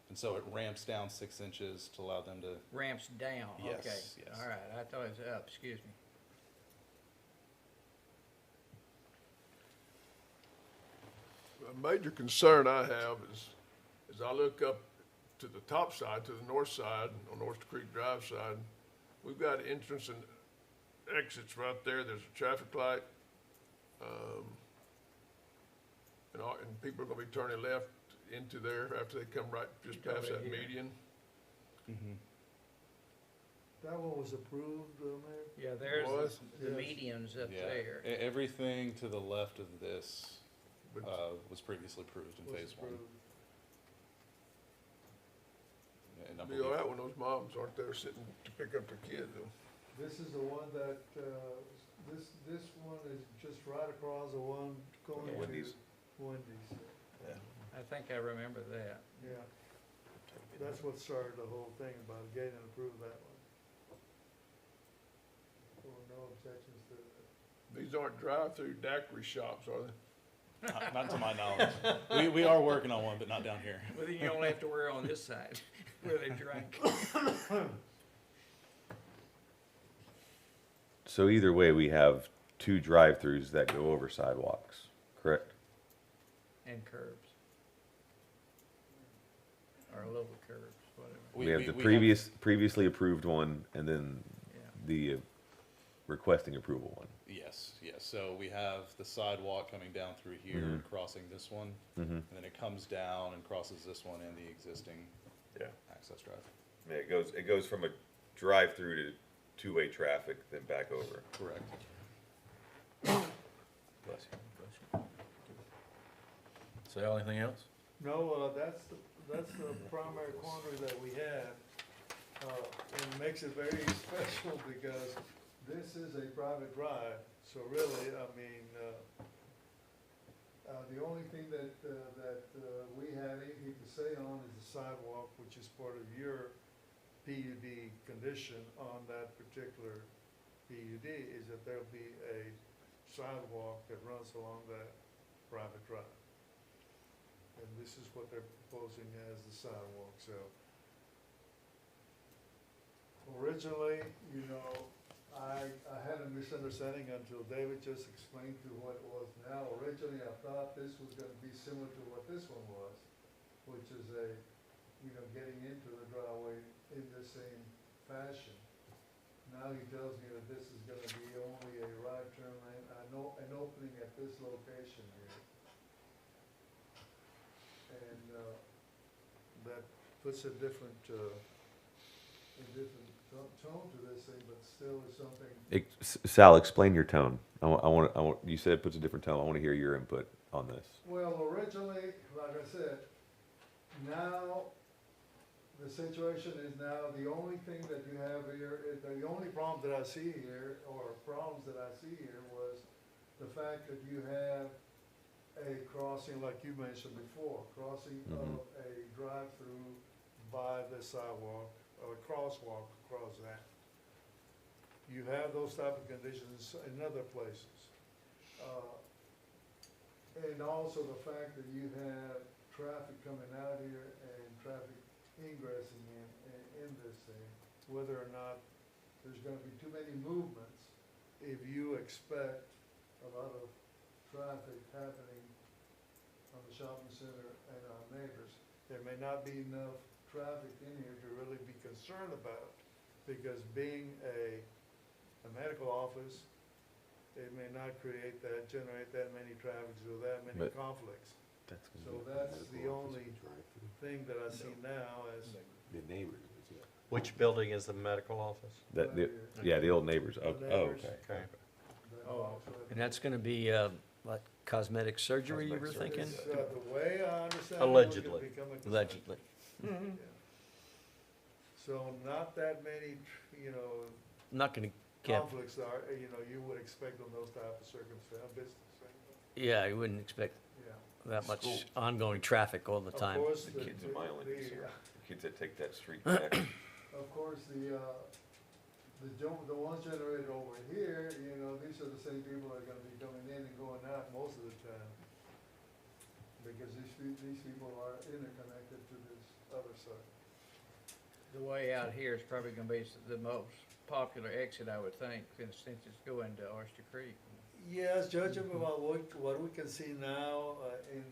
[SPEAKER 12] And so it ramps down 6 inches to allow them to,
[SPEAKER 1] Ramps down,
[SPEAKER 12] Yes,
[SPEAKER 1] okay.
[SPEAKER 12] yes.
[SPEAKER 1] All right, I thought it was up, excuse me.
[SPEAKER 8] A major concern I have is I look up to the top side, to the north side, on Oyster Creek Drive side. We've got entrance and exits right there. There's a traffic light. And people are gonna be turning left into there after they come right just
[SPEAKER 1] You're
[SPEAKER 8] past
[SPEAKER 1] talking
[SPEAKER 8] that
[SPEAKER 1] here.
[SPEAKER 8] median.
[SPEAKER 7] That one was approved, Mayor?
[SPEAKER 1] Yeah, there's
[SPEAKER 8] Was?
[SPEAKER 1] the
[SPEAKER 7] Yes.
[SPEAKER 1] medians up
[SPEAKER 12] yeah.
[SPEAKER 1] there.
[SPEAKER 12] Everything to the left of this
[SPEAKER 8] But
[SPEAKER 12] was previously approved in
[SPEAKER 7] Was
[SPEAKER 12] phase one.
[SPEAKER 7] approved.
[SPEAKER 12] And I
[SPEAKER 8] be
[SPEAKER 12] believe-
[SPEAKER 8] all right when those moms aren't there sitting to pick up their kids though.
[SPEAKER 7] This is the one that, this one is just right across the one going to
[SPEAKER 2] Wendy's.
[SPEAKER 7] Wendy's.
[SPEAKER 1] I think I remember that.
[SPEAKER 7] Yeah, that's what started the whole thing about getting approved that one. There were no objections to that.
[SPEAKER 8] These aren't drive-through daiquiri shops, are they?
[SPEAKER 12] Not to my knowledge. We are working on one, but not down here.
[SPEAKER 1] Well, then you only have to wear on this side where they drank.
[SPEAKER 2] So either way, we have 2 drive-throughs that go over sidewalks, correct?
[SPEAKER 1] And curbs. Or little curbs, whatever.
[SPEAKER 2] We have the previously approved one, and then
[SPEAKER 1] Yeah.
[SPEAKER 2] the requesting approval one.
[SPEAKER 12] Yes, yes. So we have the sidewalk coming down through here and crossing this one. And then it comes down and crosses this one and the existing
[SPEAKER 2] Yeah.
[SPEAKER 12] access drive.
[SPEAKER 2] Yeah, it goes from a drive-through to two-way traffic, then back over.
[SPEAKER 12] Correct.
[SPEAKER 4] Bless you. Sal, anything else?
[SPEAKER 7] No, that's the primary quandary that we had. And it makes it very special because this is a private drive. So really, I mean, the only thing that we have anything to say on is the sidewalk, which is part of your PUD condition on that particular PUD, is that there'll be a sidewalk that runs along that private drive. And this is what they're proposing as the sidewalk, so. Originally, you know, I had a misunderstanding until David just explained to what it was now. Originally, I thought this was gonna be similar to what this one was. which is getting into the driveway in the same fashion. Now he tells me that this is gonna be only a right turn lane, an opening at this location here. And, that puts a different tone to this thing, but still is something.
[SPEAKER 2] Sal, explain your tone. You said it puts a different tone. I want to hear your input on this.
[SPEAKER 7] Well, originally, like I said, now, the situation is now, the only thing that you have here, the only problem that I see here, or problems that I see here was the fact that you have a crossing, like you mentioned before, crossing of a drive-through by the sidewalk, or crosswalk across that. You have those type of conditions in other places. And also the fact that you have traffic coming out here and traffic ingressing in this thing, whether or not there's gonna be too many movements, if you expect a lot of traffic happening on the shopping center and our neighbors, there may not be enough traffic in here to really be concerned about, because being a medical office, it may not generate that many traffics or that many
[SPEAKER 2] But-
[SPEAKER 7] conflicts. So that's the only thing that I see now as.
[SPEAKER 2] The neighbors.
[SPEAKER 9] Which building is the medical office?
[SPEAKER 2] The old neighbors. Oh,
[SPEAKER 7] Neighbors.
[SPEAKER 2] okay.
[SPEAKER 9] Okay.
[SPEAKER 10] And that's gonna be, what, cosmetic surgery you were thinking?
[SPEAKER 7] It's, the way I understand.
[SPEAKER 9] Allegedly.
[SPEAKER 7] It will become a.
[SPEAKER 10] Allegedly.
[SPEAKER 7] Yeah. So not that many,
[SPEAKER 10] Not gonna get,
[SPEAKER 7] conflicts are, you would expect on those type of circumstances,
[SPEAKER 10] yeah, you wouldn't expect
[SPEAKER 7] yeah.
[SPEAKER 10] that much ongoing traffic all the time.
[SPEAKER 7] Of course,
[SPEAKER 2] The kids in Milan,
[SPEAKER 7] the,
[SPEAKER 2] the kids that take that street back.
[SPEAKER 7] of course, the ones generated over here, these are the same people that are gonna be coming in and going out most of the time. Because these people are interconnected to this other side.
[SPEAKER 1] The way out here is probably gonna be the most popular exit, I would think, since it's going to Oyster Creek.
[SPEAKER 7] Yes, judging by what we can see now, in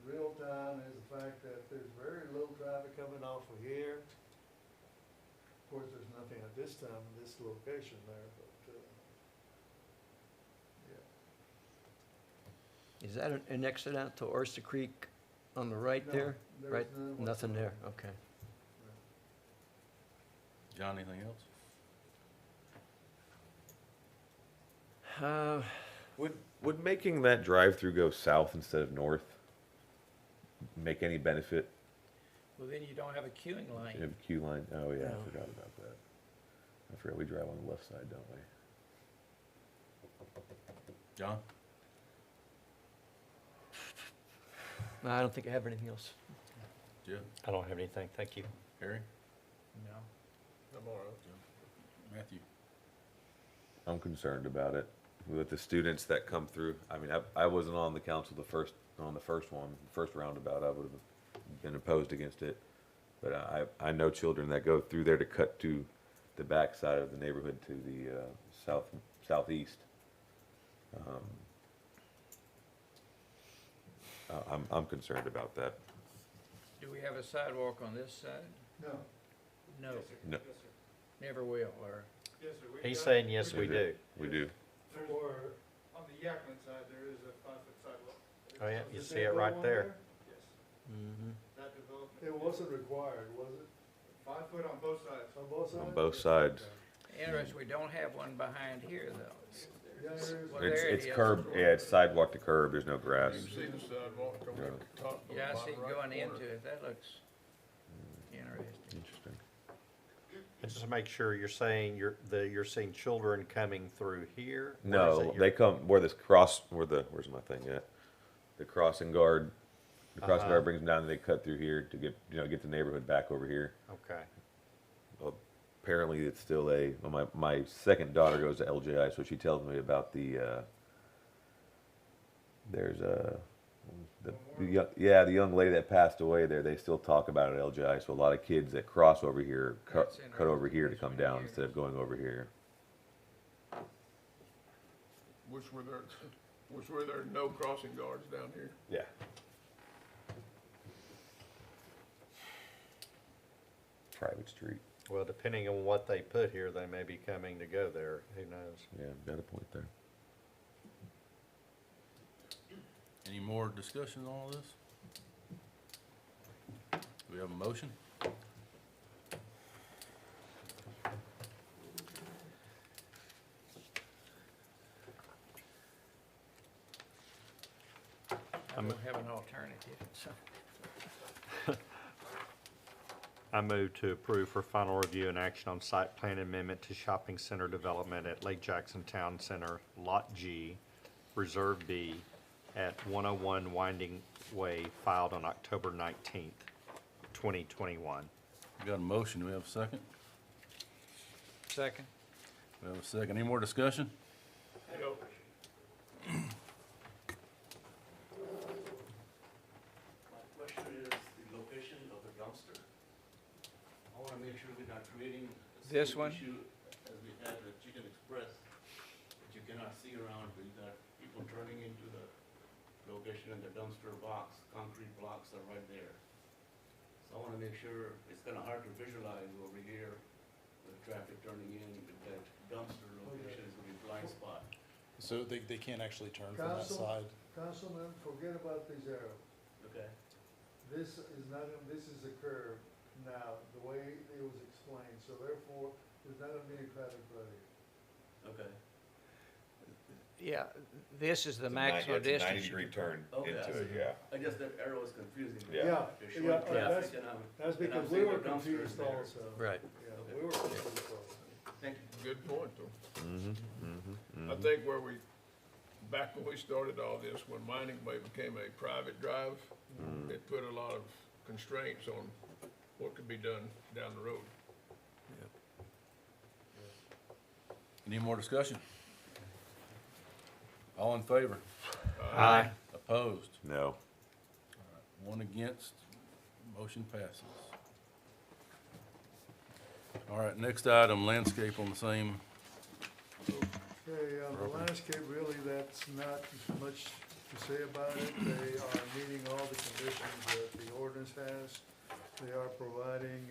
[SPEAKER 7] real time, is the fact that there's very little traffic coming off of here. Of course, there's nothing at this time in this location there, but, yeah.
[SPEAKER 10] Is that an exit out to Oyster Creek on the right
[SPEAKER 7] No,
[SPEAKER 10] there?
[SPEAKER 7] there's
[SPEAKER 10] Right,
[SPEAKER 7] none
[SPEAKER 10] nothing there,
[SPEAKER 7] whatsoever.
[SPEAKER 10] okay.
[SPEAKER 4] John, anything else?
[SPEAKER 2] Would making that drive-through go south instead of north make any benefit?
[SPEAKER 1] Well, then you don't have a queuing
[SPEAKER 2] You
[SPEAKER 1] lane.
[SPEAKER 2] have a queue line? Oh, yeah,
[SPEAKER 10] No.
[SPEAKER 2] I forgot about that. I forgot we drive on the left side, don't we?
[SPEAKER 4] John?
[SPEAKER 10] No, I don't think I have anything else.
[SPEAKER 4] Jeff?
[SPEAKER 9] I don't have anything, thank you.
[SPEAKER 4] Harry?
[SPEAKER 1] No.
[SPEAKER 8] I'm all right.
[SPEAKER 4] Matthew?
[SPEAKER 2] I'm concerned about it. With the students that come through, I mean, I wasn't on the council on the first roundabout, I would have been opposed against it. But I know children that go through there to cut to the back side of the neighborhood to the southeast. I'm concerned about that.
[SPEAKER 1] Do we have a sidewalk on this side?
[SPEAKER 7] No.
[SPEAKER 1] No,
[SPEAKER 2] No,
[SPEAKER 1] never will, or,
[SPEAKER 3] Yes, sir.
[SPEAKER 9] He's saying yes, we do.
[SPEAKER 2] we do.
[SPEAKER 7] Or,
[SPEAKER 3] On the Yakman side, there is a 5-foot sidewalk.
[SPEAKER 9] Oh, yeah, you
[SPEAKER 7] is
[SPEAKER 9] see
[SPEAKER 7] there
[SPEAKER 9] it right
[SPEAKER 7] one
[SPEAKER 9] there.
[SPEAKER 3] Yes,
[SPEAKER 10] Mm-hmm.
[SPEAKER 3] that development.
[SPEAKER 7] it wasn't required, was it?
[SPEAKER 3] 5 foot on both sides.
[SPEAKER 7] On both sides?
[SPEAKER 2] On both sides.
[SPEAKER 1] interesting, we don't have one behind here, though.
[SPEAKER 7] Yeah, there is.
[SPEAKER 1] Well, there it
[SPEAKER 2] It's
[SPEAKER 1] is.
[SPEAKER 2] curb, yeah, it's sidewalk to curb, there's no grass.
[SPEAKER 8] You can see the sidewalk coming up the top. of the
[SPEAKER 1] Yeah, I
[SPEAKER 8] bottom
[SPEAKER 1] see
[SPEAKER 8] right
[SPEAKER 1] going
[SPEAKER 8] corner.
[SPEAKER 1] into it, that looks interesting.
[SPEAKER 2] Interesting.
[SPEAKER 9] And just to make sure, you're saying you're seeing children coming through here? Or is
[SPEAKER 2] No,
[SPEAKER 9] it your-
[SPEAKER 2] they come where's my thing at? The crossing guard brings them down and they cut through here to get the neighborhood back over here.
[SPEAKER 9] Okay,
[SPEAKER 2] Well, apparently it's still my second daughter goes to LJI, so she tells me about the the young lady that passed away there, they still talk about it at LJI, so a lot of kids that cross over here cut over here to come down instead of going over here.
[SPEAKER 8] Wish were there no crossing guards down here.
[SPEAKER 2] Yeah. street.
[SPEAKER 9] Well, depending on what they put here, they may be coming to go there. Who knows?
[SPEAKER 2] Yeah, got a point there.
[SPEAKER 4] Any more discussion on all this? Do we have a motion?
[SPEAKER 1] I don't have an alternative, so.
[SPEAKER 9] I move to approve for final review and action on site plan amendment to shopping center development at Lake Jackson Town Center, Lot G, Reserve B, at 101 Winding Way, filed on October 19th, 2021.
[SPEAKER 4] We got a motion, do we have a second?
[SPEAKER 1] Second.
[SPEAKER 4] We have a second. Any more discussion?
[SPEAKER 8] You know,
[SPEAKER 13] My question is the location of the dumpster. I want to make sure we're not creating the
[SPEAKER 1] This
[SPEAKER 13] same
[SPEAKER 1] one?
[SPEAKER 13] issue as we had with Chicken Express, that you cannot see around, but you got people turning into the location and the dumpster box, concrete blocks are right there. So I want to make sure, it's kind of hard to visualize over here with traffic turning in, but that dumpster location is going to be a blind spot.
[SPEAKER 12] So they can't actually turn from that
[SPEAKER 7] Council?
[SPEAKER 12] side?
[SPEAKER 7] Councilman, forget about these arrows.
[SPEAKER 13] Okay?
[SPEAKER 7] This is not, this is a curve now, the way it was explained, so therefore, there's not gonna be any traffic flow here.
[SPEAKER 13] Okay.
[SPEAKER 1] Yeah, this is the
[SPEAKER 2] It's a
[SPEAKER 1] maximum
[SPEAKER 2] it's a
[SPEAKER 1] distance.
[SPEAKER 2] 90-degree turn
[SPEAKER 13] Okay.
[SPEAKER 2] into it, yeah.
[SPEAKER 13] I guess that arrow is confusing me.
[SPEAKER 2] Yeah.
[SPEAKER 13] They're showing
[SPEAKER 7] Yeah,
[SPEAKER 13] traffic and I'm.
[SPEAKER 7] That's
[SPEAKER 13] and I'm
[SPEAKER 7] because we
[SPEAKER 13] seeing
[SPEAKER 7] were
[SPEAKER 13] the dumpster is
[SPEAKER 7] confused
[SPEAKER 13] there.
[SPEAKER 7] also.
[SPEAKER 10] Right.
[SPEAKER 7] Yeah, we were confused also.
[SPEAKER 13] Thank you.
[SPEAKER 8] good point, though.
[SPEAKER 2] Mm-hmm.
[SPEAKER 8] I think where we, back when we started all this, when Mining Bay became a private drive, it put a lot of constraints on what could be done down the road.
[SPEAKER 4] Any more discussion? All in favor?
[SPEAKER 1] Aye.
[SPEAKER 4] Opposed?
[SPEAKER 2] No.
[SPEAKER 4] One against, motion passes. All right, next item, landscape on the same.
[SPEAKER 7] Okay, the landscape, really, that's not much to say about it. They are meeting all the conditions that the ordinance has. They are providing,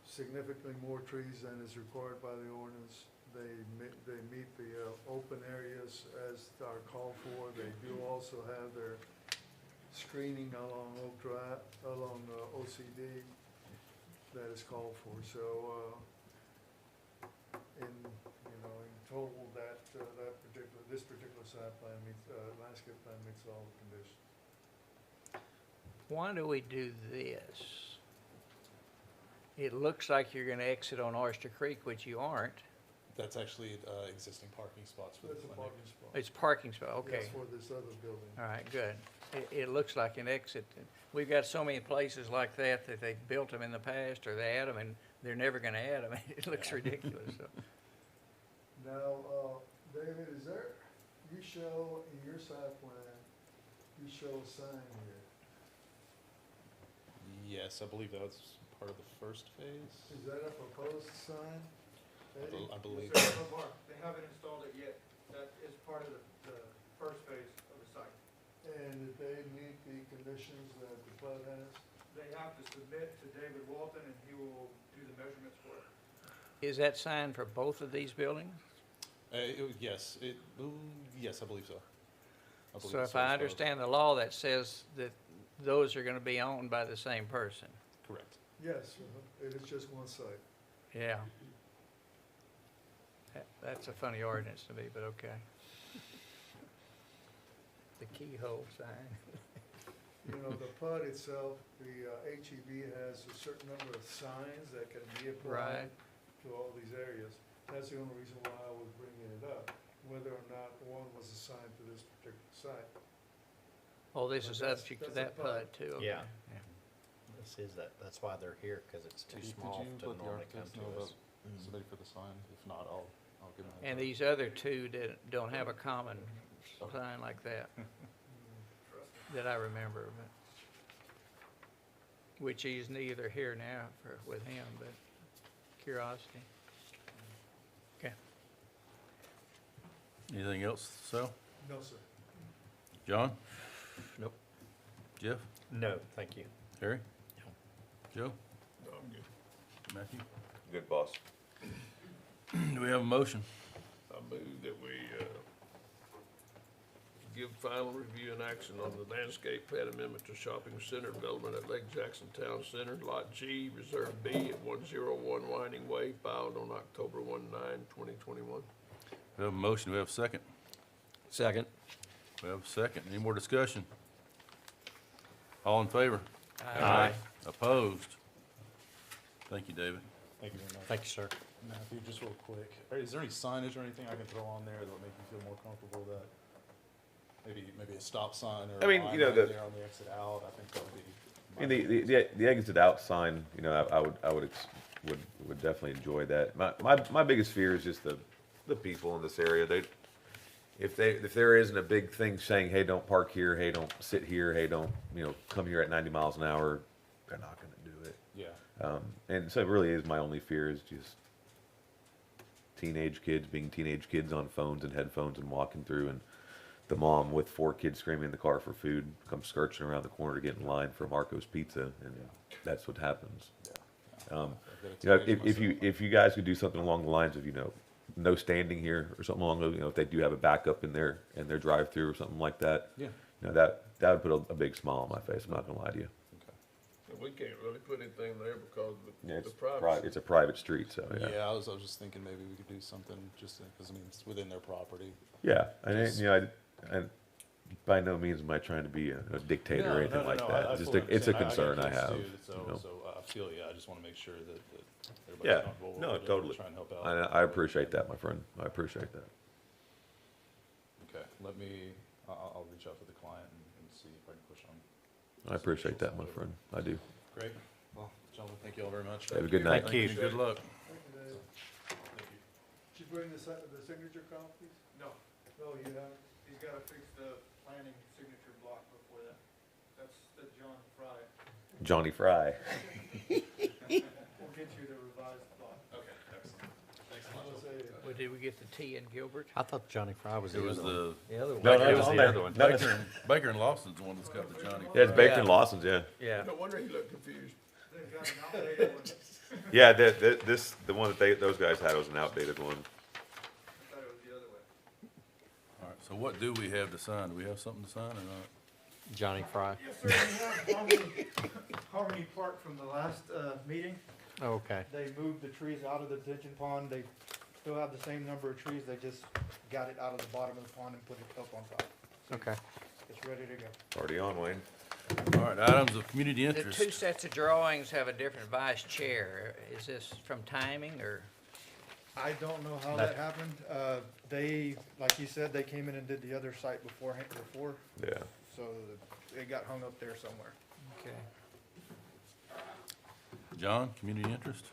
[SPEAKER 7] significantly more trees than is required by the ordinance. They meet the, open areas as are called for. They do also have their screening along Oak Drive, along, OCD that is called for. So, in total, this particular site plan meets, landscape plan meets all the conditions.
[SPEAKER 1] Why do we do this? It looks like you're gonna exit on Oyster Creek, which you aren't.
[SPEAKER 12] That's actually existing parking spots for the
[SPEAKER 7] That's a
[SPEAKER 12] clinic.
[SPEAKER 7] parking spot.
[SPEAKER 1] It's parking spot, okay.
[SPEAKER 7] Yes, for this other building.
[SPEAKER 1] All right, good. It looks like an exit. We've got so many places like that they built them in the past, or they add them, and they're never gonna add them. It looks ridiculous, so.
[SPEAKER 7] Now, David, is there, you show in your site plan, you show a sign here.
[SPEAKER 12] Yes, I believe that was part of the first phase.
[SPEAKER 7] Is that a proposed sign? Eddie?
[SPEAKER 12] I believe.
[SPEAKER 14] They haven't installed it yet. That is part of the first phase of the site.
[SPEAKER 7] And did they meet the conditions that the PUD has?
[SPEAKER 14] They have to submit to David Walton, and he will do the measurements for it.
[SPEAKER 1] Is that sign for both of these buildings?
[SPEAKER 12] Yes, yes, I believe so. I believe
[SPEAKER 1] So
[SPEAKER 12] it's
[SPEAKER 1] if I
[SPEAKER 12] as well.
[SPEAKER 1] understand the law, that says that those are gonna be owned by the same person.
[SPEAKER 12] Correct.
[SPEAKER 7] Yes, it is just one site.
[SPEAKER 1] Yeah. That's a funny ordinance to me, but okay. The keyhole sign.
[SPEAKER 7] The PUD itself, the HEB has a certain number of signs that can be applied
[SPEAKER 1] Right.
[SPEAKER 7] to all these areas. That's the only reason why I was bringing it up, whether or not one was assigned to this particular site.
[SPEAKER 1] Oh, this is
[SPEAKER 7] That's-
[SPEAKER 1] subject to
[SPEAKER 7] that's a
[SPEAKER 1] that PUD too, okay.
[SPEAKER 9] Yeah. This is that's why they're here, because it's too small
[SPEAKER 12] Could
[SPEAKER 9] to
[SPEAKER 12] you let the
[SPEAKER 9] normally come
[SPEAKER 12] architects know
[SPEAKER 9] to
[SPEAKER 12] about
[SPEAKER 9] us.
[SPEAKER 12] somebody for the sign? If not, I'll give them. a heads
[SPEAKER 1] And
[SPEAKER 12] up.
[SPEAKER 1] these other two that don't have a common sign like that, that I remember, but, which is neither here now with him, but curiosity. Okay.
[SPEAKER 4] Anything else, Sal?
[SPEAKER 7] No, sir.
[SPEAKER 4] John?
[SPEAKER 10] Nope.
[SPEAKER 4] Jeff?
[SPEAKER 9] No, thank you.
[SPEAKER 4] Harry? Joe?
[SPEAKER 8] I'm good.
[SPEAKER 4] Matthew?
[SPEAKER 2] Good boss.
[SPEAKER 4] Do we have a motion?
[SPEAKER 8] I move that we, give final review and action on the landscape plat amendment to shopping center development at Lake Jackson Town Center, Lot G, Reserve B at 101 Winding Way, filed on October 2021.
[SPEAKER 4] We have a motion, we have a second.
[SPEAKER 10] Second.
[SPEAKER 4] We have a second. Any more discussion? All in favor?
[SPEAKER 10] Aye.
[SPEAKER 4] Opposed? Thank you, David.
[SPEAKER 12] Thank you very much.
[SPEAKER 6] Thank you, sir.
[SPEAKER 12] Matthew, just real quick, is there any signage or anything I can throw on there that would make you feel more comfortable that maybe a stop sign or
[SPEAKER 2] I mean,
[SPEAKER 12] a line
[SPEAKER 2] you know,
[SPEAKER 12] right
[SPEAKER 2] the-
[SPEAKER 12] there on the exit out? I think that would be.
[SPEAKER 2] I mean, the exit out sign, you know, I would definitely enjoy that. My biggest fear is just the people in this area. If there isn't a big thing saying, hey, don't park here, hey, don't sit here, hey, don't, you know, come here at 90 miles an hour, they're not gonna do it.
[SPEAKER 12] Yeah.
[SPEAKER 2] And so it really is my only fear is just teenage kids being teenage kids on phones and headphones and walking through, and the mom with 4 kids screaming in the car for food comes skirting around the corner to get in line for Marco's Pizza, and that's what happens. You know, if you guys could do something along the lines of, you know, no standing here or something along those, you know, if they do have a backup in their drive-through or something like that,
[SPEAKER 12] Yeah.
[SPEAKER 2] you know, that would put a big smile on my face. I'm not gonna lie to you.
[SPEAKER 8] And we can't really put anything there because of
[SPEAKER 2] Yeah,
[SPEAKER 8] the
[SPEAKER 2] it's
[SPEAKER 8] privacy.
[SPEAKER 2] it's a private street, so yeah.
[SPEAKER 12] Yeah, I was just thinking maybe we could do something just because, I mean, it's within their property.
[SPEAKER 2] Yeah, and you know, I by no means am I trying to be a dictator or anything like that.
[SPEAKER 12] I
[SPEAKER 2] It's just
[SPEAKER 12] fully
[SPEAKER 2] it's a
[SPEAKER 12] understand.
[SPEAKER 2] concern I
[SPEAKER 12] got kids
[SPEAKER 2] have.
[SPEAKER 12] too, So,
[SPEAKER 2] You know?
[SPEAKER 12] so I feel, I just want to make sure that everybody's
[SPEAKER 2] Yeah,
[SPEAKER 12] comfortable with
[SPEAKER 2] no,
[SPEAKER 12] it and
[SPEAKER 2] totally.
[SPEAKER 12] try and help out.
[SPEAKER 2] I appreciate that, my friend. I appreciate that.
[SPEAKER 12] Okay, I'll reach out to the client and see if I can push on.
[SPEAKER 2] I appreciate that, my friend. I do.
[SPEAKER 12] Great. Well, gentlemen, thank you all very much.
[SPEAKER 2] Have a good night.
[SPEAKER 4] Thank you. Good luck.
[SPEAKER 7] Thank you, Dave.
[SPEAKER 12] Thank you.
[SPEAKER 7] Did you bring the signature copies?
[SPEAKER 14] No,
[SPEAKER 7] No, you haven't?
[SPEAKER 14] he's gotta fix the planning signature block before that. That's the John Fry.
[SPEAKER 2] Johnny Fry.
[SPEAKER 14] We'll get you the revised block.
[SPEAKER 12] Okay, excellent. Thanks a
[SPEAKER 7] I
[SPEAKER 12] lot.
[SPEAKER 7] was gonna say,
[SPEAKER 1] Well, did we get the T in Gilbert?
[SPEAKER 6] I thought Johnny Fry was
[SPEAKER 4] It
[SPEAKER 6] the
[SPEAKER 4] was
[SPEAKER 6] other one.
[SPEAKER 4] the,
[SPEAKER 10] The other one.
[SPEAKER 2] No,
[SPEAKER 4] it was
[SPEAKER 2] on
[SPEAKER 4] the
[SPEAKER 2] there.
[SPEAKER 4] other one.
[SPEAKER 2] No,
[SPEAKER 4] Baker and Lawson's the one that's got the Johnny.
[SPEAKER 2] Yeah, it's
[SPEAKER 4] Fry.
[SPEAKER 2] Baker and Lawson's, yeah.
[SPEAKER 10] Yeah.
[SPEAKER 8] No wonder he looked confused.
[SPEAKER 14] They've got an outdated one.
[SPEAKER 2] Yeah, the one that those guys had was an outdated one.
[SPEAKER 14] I thought it was the other way.
[SPEAKER 4] All right, so what do we have to sign? Do we have something to sign or not?
[SPEAKER 6] Johnny Fry.
[SPEAKER 14] Yes, sir, we have Harmony Park from the last, meeting.
[SPEAKER 6] Okay.
[SPEAKER 14] They moved the trees out of the detention pond. They still have the same number of trees. They just got it out of the bottom of the pond and put it up on top.
[SPEAKER 6] Okay.
[SPEAKER 14] It's ready to go.
[SPEAKER 2] Already on, Wayne.
[SPEAKER 4] All right, items of community
[SPEAKER 1] The
[SPEAKER 4] interest.
[SPEAKER 1] 2 sets of drawings have a different vice chair. Is this from timing or?
[SPEAKER 14] I don't know how that happened. They, like you said, they came in and did the other site before,
[SPEAKER 2] Yeah.
[SPEAKER 14] so it got hung up there somewhere.
[SPEAKER 1] Okay.
[SPEAKER 4] John, community interest?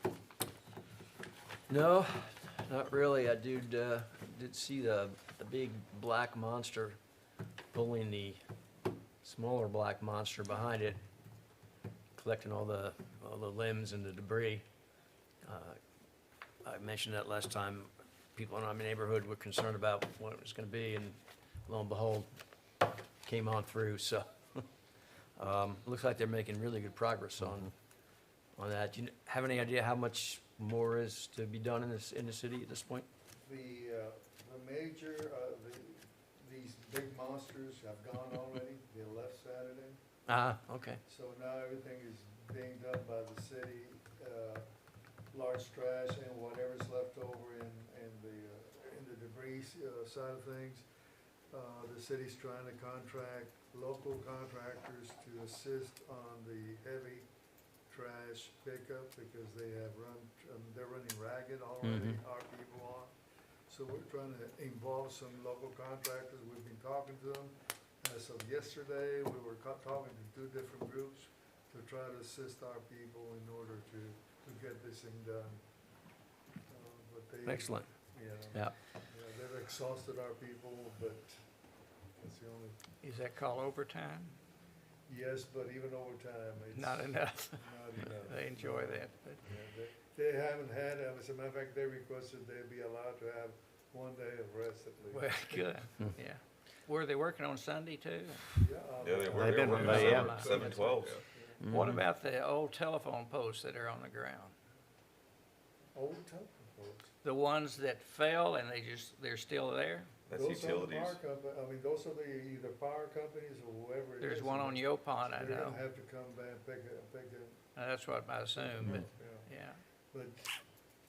[SPEAKER 10] No, not really. I did see the big black monster pulling the smaller black monster behind it, collecting all the limbs and the debris. I mentioned that last time. People in my neighborhood were concerned about what it was gonna be, and lo and behold, came on through, so. Looks like they're making really good progress on that. Do you have any idea how much more is to be done in the city at this point?
[SPEAKER 7] The major, these big monsters have gone already. They left Saturday.
[SPEAKER 10] Okay.
[SPEAKER 7] So now everything is being done by the city, large trash and whatever's left over in the debris side of things. The city's trying to contract local contractors to assist on the heavy trash pickup because they have they're running ragged already, our people are. So we're trying to involve some local contractors. We've been talking to them. As of yesterday, we were talking to 2 different groups to try to assist our people in order to get this thing done. But they,
[SPEAKER 10] Excellent.
[SPEAKER 7] yeah, they've exhausted our people, but that's the only,
[SPEAKER 1] Is that called overtime?
[SPEAKER 7] yes, but even overtime, it's
[SPEAKER 1] Not enough.
[SPEAKER 7] not enough.
[SPEAKER 1] They enjoy that, but
[SPEAKER 7] Yeah, they haven't had, as a matter of fact, they requested they be allowed to have 1 day of rest at least.
[SPEAKER 1] well, good, yeah. Were they working on Sunday too?
[SPEAKER 7] Yeah,
[SPEAKER 2] Yeah, they were.
[SPEAKER 6] They've been-
[SPEAKER 2] working
[SPEAKER 6] yeah.
[SPEAKER 2] 7/12.
[SPEAKER 1] What about the old telephone posts that are on the ground?
[SPEAKER 7] Old telephone poles.
[SPEAKER 1] The ones that fell and they're still there?
[SPEAKER 2] That's
[SPEAKER 7] Those are
[SPEAKER 2] utilities.
[SPEAKER 7] power I mean, those are the either power companies or whoever it is.
[SPEAKER 1] There's one on Yopon, I
[SPEAKER 7] They're
[SPEAKER 1] know.
[SPEAKER 7] gonna have to come back and pick it,
[SPEAKER 1] That's what I assume, but,
[SPEAKER 7] yeah.
[SPEAKER 1] yeah.
[SPEAKER 7] But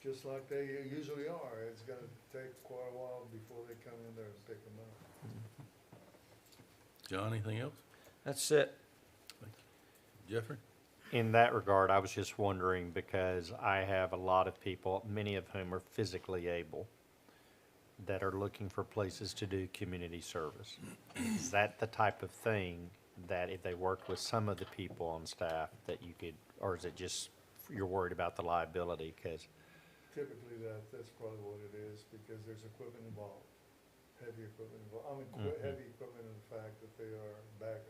[SPEAKER 7] just like they usually are, it's gonna take quite a while before they come in there and pick them up.
[SPEAKER 4] John, anything else?
[SPEAKER 10] That's it.
[SPEAKER 4] Jeffrey?
[SPEAKER 9] In that regard, I was just wondering, because I have a lot of people, many of whom are physically able, that are looking for places to do community service. Is that the type of thing that if they worked with some of the people on staff that you could, or is it just you're worried about the liability? Because
[SPEAKER 7] Typically, that's probably what it is, because there's equipment involved, heavy equipment involved. I mean, heavy equipment in the fact that they are the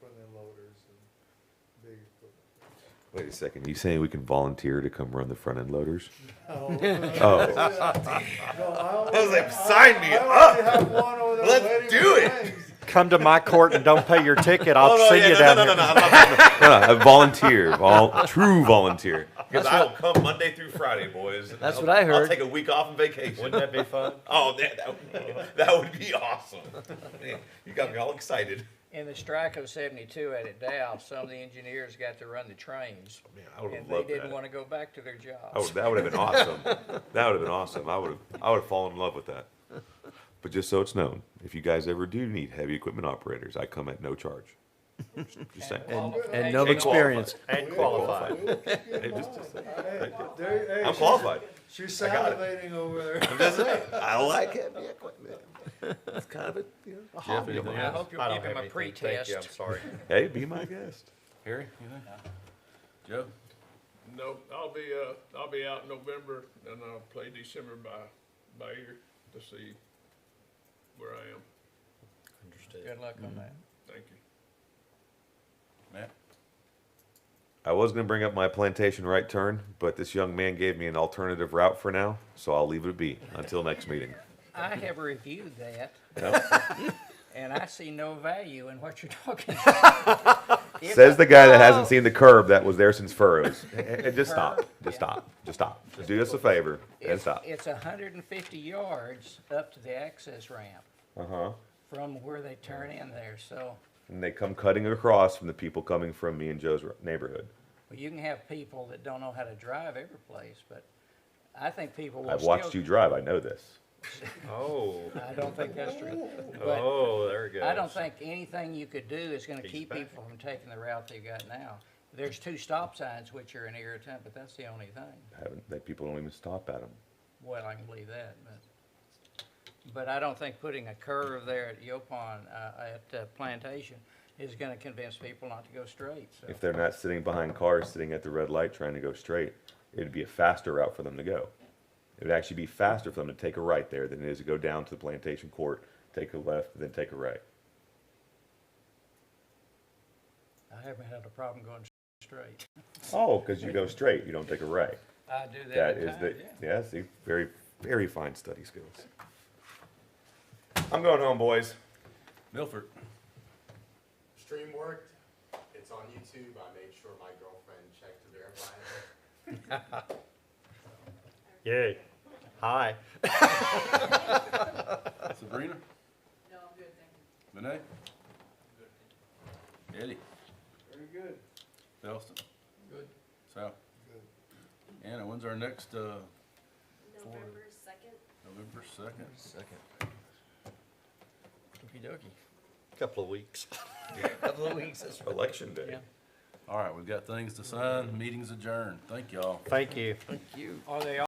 [SPEAKER 7] front end loaders and big equipment.
[SPEAKER 2] Wait a second, you saying we can volunteer to come run the front end loaders?
[SPEAKER 7] Oh.
[SPEAKER 2] I was like, sign me up. Let's do it.
[SPEAKER 9] come to my court and don't pay your ticket, I'll see you down
[SPEAKER 2] no,
[SPEAKER 9] there.
[SPEAKER 2] a volunteer, true volunteer. Because I'll come Monday through Friday, boys.
[SPEAKER 10] That's what I heard.
[SPEAKER 2] I'll take a week off on vacation.
[SPEAKER 9] Wouldn't that be fun?
[SPEAKER 2] Oh, that would be awesome. Man, you got me all excited.
[SPEAKER 1] In the strike of 72 at Dow, some of the engineers got to run the trains.
[SPEAKER 2] Man, I would have
[SPEAKER 1] And they
[SPEAKER 2] loved
[SPEAKER 1] didn't
[SPEAKER 2] that.
[SPEAKER 1] want to go back to their jobs.
[SPEAKER 2] That would have been awesome. That would have been awesome. I would have fallen in love with that. But just so it's known, if you guys ever do need heavy equipment operators, I come at no charge. Just saying.
[SPEAKER 10] And no experience.
[SPEAKER 9] And qualified.
[SPEAKER 2] Hey,
[SPEAKER 7] Hey,
[SPEAKER 2] I'm qualified.
[SPEAKER 7] She's
[SPEAKER 2] I got it.
[SPEAKER 7] salivating over there.
[SPEAKER 2] I'm just saying. I like heavy equipment. It's kind of a
[SPEAKER 4] Jeff, anything
[SPEAKER 1] I
[SPEAKER 4] else?
[SPEAKER 1] hope you'll
[SPEAKER 9] I don't
[SPEAKER 1] give him
[SPEAKER 9] have
[SPEAKER 1] a
[SPEAKER 9] anything. Thank you, I'm
[SPEAKER 1] pretest.
[SPEAKER 9] sorry.
[SPEAKER 2] Hey, be my guest.
[SPEAKER 4] Harry, anything? Joe?
[SPEAKER 8] No, I'll be out in November and I'll play December by ear to see where I am.
[SPEAKER 9] Understood.
[SPEAKER 1] Good luck on that.
[SPEAKER 8] Thank you.
[SPEAKER 4] Matt?
[SPEAKER 2] I was going to bring up my plantation right turn, but this young man gave me an alternative route for now, so I'll leave it be until next meeting.
[SPEAKER 1] I have reviewed that,
[SPEAKER 2] Yep.
[SPEAKER 1] and I see no value in what you're talking about. If
[SPEAKER 2] Says the guy that hasn't
[SPEAKER 1] Oh,
[SPEAKER 2] seen the curb that was there since furrows. Just stop.
[SPEAKER 1] Curb?
[SPEAKER 2] Just stop. Just stop. Do us a favor and stop.
[SPEAKER 1] It's 150 yards up to the access ramp
[SPEAKER 2] Uh-huh.
[SPEAKER 1] from where they turn in there, so,
[SPEAKER 2] And they come cutting across from the people coming from me and Joe's neighborhood.
[SPEAKER 1] well, you can have people that don't know how to drive every place, but I think people will
[SPEAKER 2] I've
[SPEAKER 1] still.
[SPEAKER 2] watched you drive. I know this.
[SPEAKER 9] Oh,
[SPEAKER 1] I don't think that's true. But
[SPEAKER 9] oh, there it goes.
[SPEAKER 1] I don't think anything you could do is gonna
[SPEAKER 9] He's
[SPEAKER 1] keep
[SPEAKER 9] back.
[SPEAKER 1] people from taking the route they've got now. There's 2 stop signs, which are an irritant, but that's the only thing.
[SPEAKER 2] People don't even stop at them.
[SPEAKER 1] Well, I can believe that, but I don't think putting a curve there at Yopon, at Plantation is gonna convince people not to go straight, so.
[SPEAKER 2] If they're not sitting behind cars, sitting at the red light trying to go straight, it'd be a faster route for them to go. It would actually be faster for them to take a right there than it is to go down to the plantation court, take a left, then take a right.
[SPEAKER 1] I haven't had a problem going straight.
[SPEAKER 2] Oh, because you go straight, you don't take a right.
[SPEAKER 1] I do that
[SPEAKER 2] That
[SPEAKER 1] at
[SPEAKER 2] is
[SPEAKER 1] times,
[SPEAKER 2] the,
[SPEAKER 1] yeah.
[SPEAKER 2] yeah, see, very, very fine study skills. I'm going home, boys.
[SPEAKER 4] Milford?
[SPEAKER 15] Stream worked. It's on YouTube. I made sure my girlfriend checked to verify it.
[SPEAKER 9] Yay. Hi.
[SPEAKER 4] Sabrina?
[SPEAKER 3] No, I'm good, thank you.
[SPEAKER 4] Renee? Eddie?
[SPEAKER 7] Very good.
[SPEAKER 4] Elston?
[SPEAKER 3] Good.
[SPEAKER 4] Sal?
[SPEAKER 7] Good.
[SPEAKER 4] Anna, when's our next,
[SPEAKER 16] November 2nd.
[SPEAKER 4] November 2nd?
[SPEAKER 10] Second. Okey-dokey.
[SPEAKER 9] Couple of weeks.
[SPEAKER 1] Couple of weeks, that's right.
[SPEAKER 2] Election day.
[SPEAKER 1] Yeah.
[SPEAKER 4] All right, we've got things to sign, meeting's adjourned. Thank y'all.
[SPEAKER 9] Thank you.
[SPEAKER 10] Thank you.
[SPEAKER 1] Are they